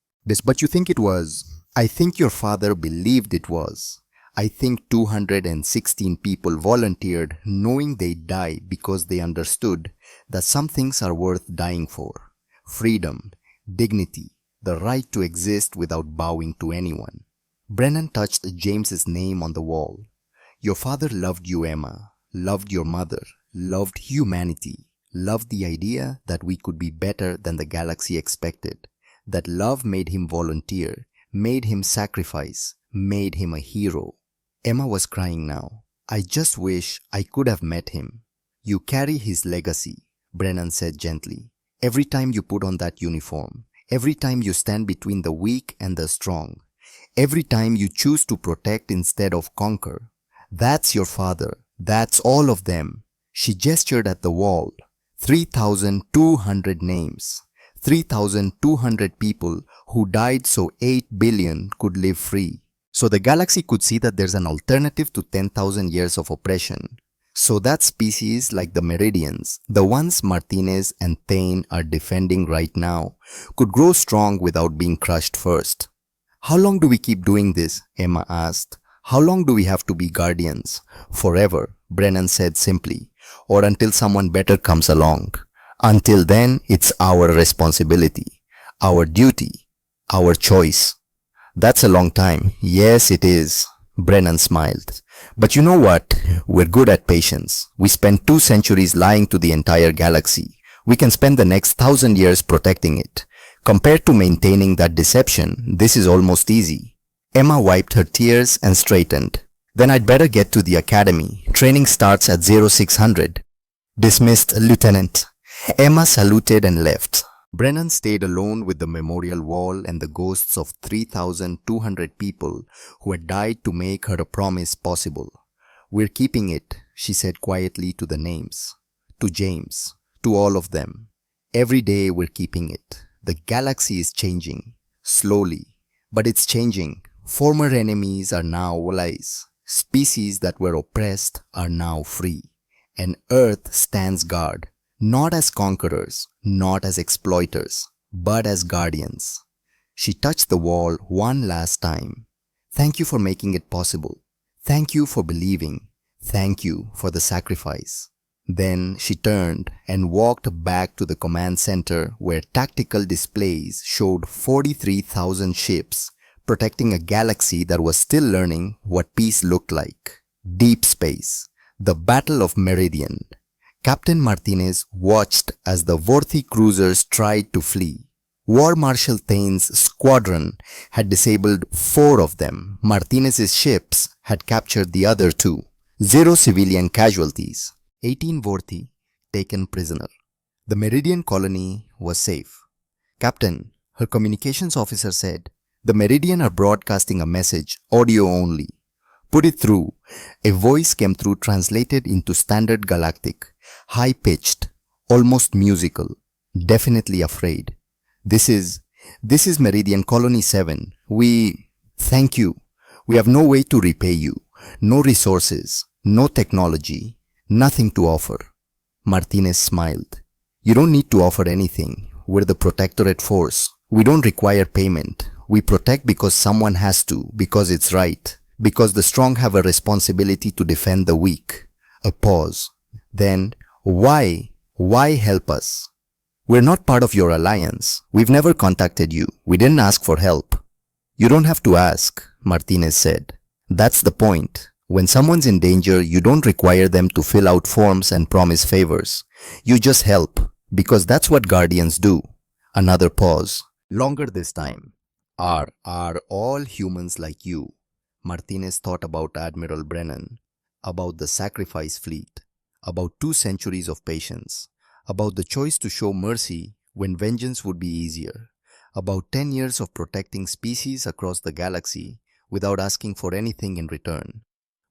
A: "But you think it was?" "I think your father believed it was. I think 216 people volunteered knowing they'd die because they understood that some things are worth dying for. Freedom, dignity, the right to exist without bowing to anyone. Brennan touched James's name on the wall. Your father loved you, Emma, loved your mother, loved humanity, loved the idea that we could be better than the galaxy expected. That love made him volunteer, made him sacrifice, made him a hero. Emma was crying now. I just wish I could have met him. You carry his legacy, Brennan said gently. Every time you put on that uniform, every time you stand between the weak and the strong, every time you choose to protect instead of conquer. That's your father. That's all of them. She gestured at the wall. 3,200 names. 3,200 people who died so 8 billion could live free. So the galaxy could see that there's an alternative to 10,000 years of oppression. So that species like the Meridians, the ones Martinez and Thane are defending right now, could grow strong without being crushed first. How long do we keep doing this? Emma asked. How long do we have to be guardians? Forever, Brennan said simply. Or until someone better comes along. Until then, it's our responsibility, our duty, our choice. That's a long time. Yes, it is. Brennan smiled. But you know what? We're good at patience. We spent 2 centuries lying to the entire galaxy. We can spend the next 1,000 years protecting it. Compared to maintaining that deception, this is almost easy. Emma wiped her tears and straightened. Then I'd better get to the academy. Training starts at 0600. Dismissed, Lieutenant. Emma saluted and left. Brennan stayed alone with the memorial wall and the ghosts of 3,200 people who had died to make her a promise possible. We're keeping it, she said quietly to the names. To James. To all of them. Every day we're keeping it. The galaxy is changing. Slowly. But it's changing. Former enemies are now allies. Species that were oppressed are now free. And Earth stands guard. Not as conquerors, not as exploiters, but as guardians. She touched the wall one last time. Thank you for making it possible. Thank you for believing. Thank you for the sacrifice. Then she turned and walked back to the command center where tactical displays showed 43,000 ships protecting a galaxy that was still learning what peace looked like. Deep space. The Battle of Meridian. Captain Martinez watched as the worthy cruisers tried to flee. War Marshal Thane's squadron had disabled 4 of them. Martinez's ships had captured the other 2. 0 civilian casualties. 18 worthy taken prisoner. The Meridian colony was safe. Captain, her communications officer said, the Meridian are broadcasting a message, audio only. Put it through. A voice came through translated into standard Galactic. High-pitched, almost musical, definitely afraid. This is Meridian Colony 7. Thank you. We have no way to repay you. No resources, no technology, nothing to offer. Martinez smiled. You don't need to offer anything. We're the Protectorate Force. We don't require payment. We protect because someone has to, because it's right, because the strong have a responsibility to defend the weak. A pause. Then, why help us? We're not part of your alliance. We've never contacted you. We didn't ask for help. You don't have to ask, Martinez said. That's the point. When someone's in danger, you don't require them to fill out forms and promise favors. You just help, because that's what guardians do. Another pause. Longer this time. Are all humans like you? Martinez thought about Admiral Brennan, about the sacrifice fleet, about 2 centuries of patience, about the choice to show mercy when vengeance would be easier, about 10 years of protecting species across the galaxy without asking for anything in return.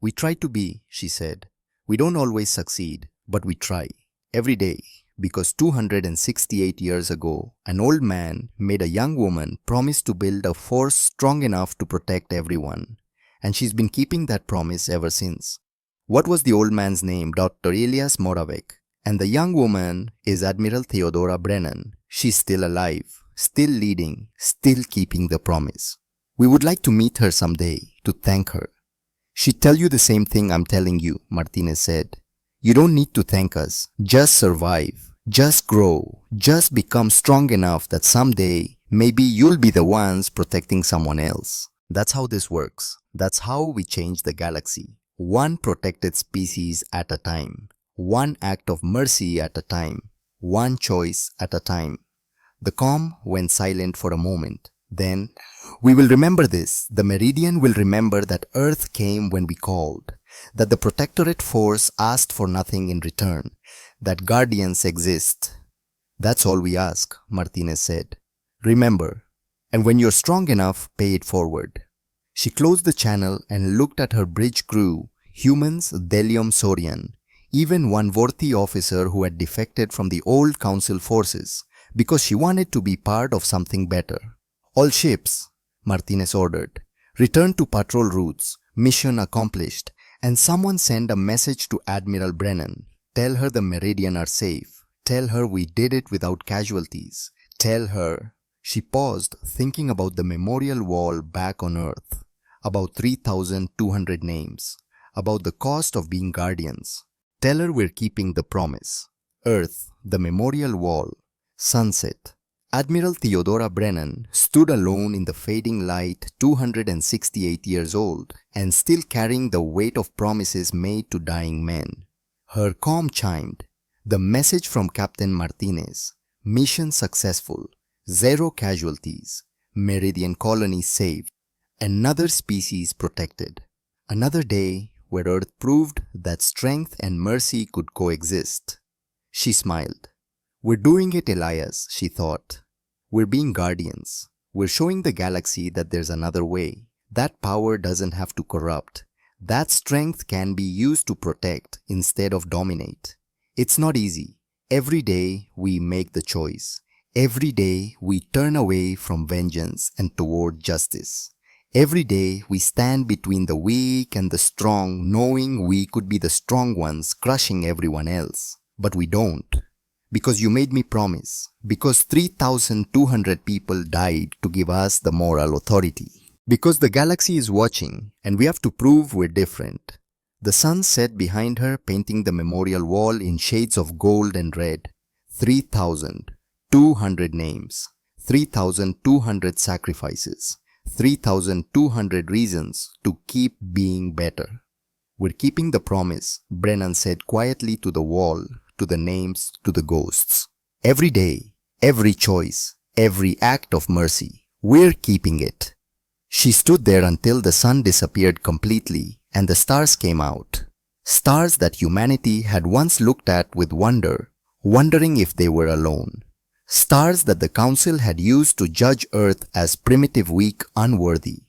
A: We try to be, she said. We don't always succeed, but we try, every day, because 268 years ago, an old man made a young woman promise to build a force strong enough to protect everyone, and she's been keeping that promise ever since. What was the old man's name? Dr. Elias Moravec. And the young woman is Admiral Theodora Brennan. She's still alive, still leading, still keeping the promise. We would like to meet her someday to thank her. She'd tell you the same thing I'm telling you, Martinez said. You don't need to thank us. Just survive. Just grow. Just become strong enough that someday, maybe you'll be the ones protecting someone else. That's how this works. That's how we change the galaxy. One protected species at a time. One act of mercy at a time. One choice at a time. The calm went silent for a moment. Then, we will remember this. The Meridian will remember that Earth came when we called. That the Protectorate Force asked for nothing in return. That guardians exist. That's all we ask, Martinez said. Remember. And when you're strong enough, pay it forward. She closed the channel and looked at her bridge crew, humans, Delium Saurian, even one worthy officer who had defected from the old Council forces because she wanted to be part of something better. All ships, Martinez ordered, return to patrol routes, mission accomplished, and someone send a message to Admiral Brennan. Tell her the Meridian are safe. Tell her we did it without casualties. Tell her. She paused, thinking about the memorial wall back on Earth, about 3,200 names, about the cost of being guardians. Tell her we're keeping the promise. Earth, the memorial wall, sunset. Admiral Theodora Brennan stood alone in the fading light, 268 years old, and still carrying the weight of promises made to dying men. Her calm chimed. The message from Captain Martinez. Mission successful. 0 casualties. Meridian colony saved. Another species protected. Another day where Earth proved that strength and mercy could coexist. She smiled. We're doing it, Elias, she thought. We're being guardians. We're showing the galaxy that there's another way. That power doesn't have to corrupt. That strength can be used to protect instead of dominate. It's not easy. Every day we make the choice. Every day we turn away from vengeance and toward justice. Every day we stand between the weak and the strong, knowing we could be the strong ones crushing everyone else. But we don't. Because you made me promise. Because 3,200 people died to give us the moral authority. Because the galaxy is watching and we have to prove we're different. The sun set behind her, painting the memorial wall in shades of gold and red. 3,200 names. 3,200 sacrifices. 3,200 reasons to keep being better. We're keeping the promise, Brennan said quietly to the wall, to the names, to the ghosts. Every day, every choice, every act of mercy, we're keeping it. She stood there until the sun disappeared completely and the stars came out. Stars that humanity had once looked at with wonder, wondering if they were alone. Stars that the Council had used to judge Earth as primitive, weak, unworthy.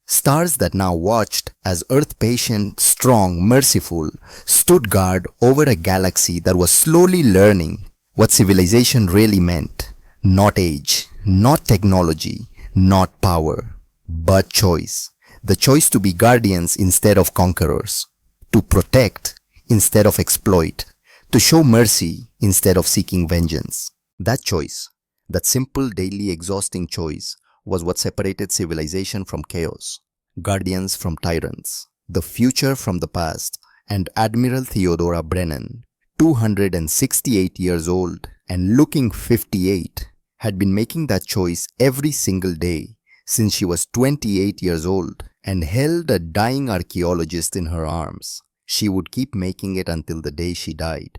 A: Stars that now watched as Earth, patient, strong, merciful, stood guard over a galaxy that was slowly learning what civilization really meant. Not age, not technology, not power, but choice. The choice to be guardians instead of conquerors. To protect instead of exploit. To show mercy instead of seeking vengeance. That choice, that simple, daily, exhausting choice, was what separated civilization from chaos, guardians from tyrants, the future from the past, and Admiral Theodora Brennan, 268 years old and looking 58, had been making that choice every single day since she was 28 years old and held a dying archaeologist in her arms. She would keep making it until the day she died.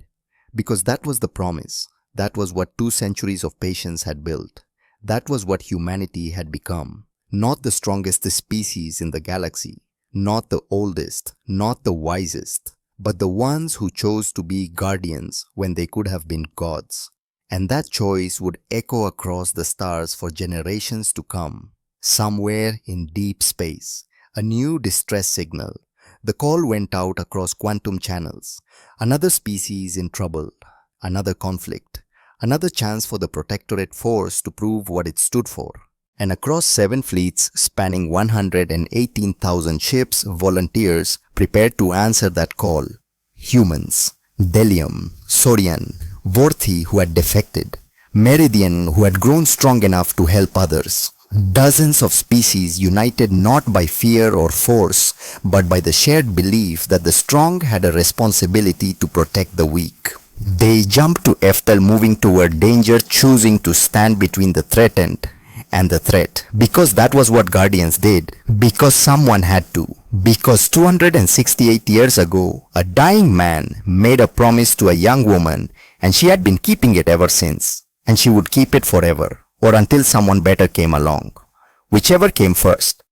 A: Because that was the promise. That was what 2 centuries of patience had built. That was what humanity had become. Not the strongest species in the galaxy, not the oldest, not the wisest, but the ones who chose to be guardians when they could have been gods. And that choice would echo across the stars for generations to come. Somewhere in deep space, a new distress signal. The call went out across quantum channels. Another species in trouble. Another conflict. Another chance for the Protectorate Force to prove what it stood for. And across 7 fleets spanning 118,000 ships, volunteers prepared to answer that call. Humans, Delium, Saurian, Vorthi who had defected, Meridian who had grown strong enough to help others, Dozens of species united not by fear or force, but by the shared belief that the strong had a responsibility to protect the weak. They jumped to Ethel, moving toward danger, choosing to stand between the threatened and the threat. Because that was what guardians did. Because someone had to. Because 268 years ago, a dying man made a promise to a young woman, and she had been keeping it ever since. And she would keep it forever, or until someone better came along. Whichever came first.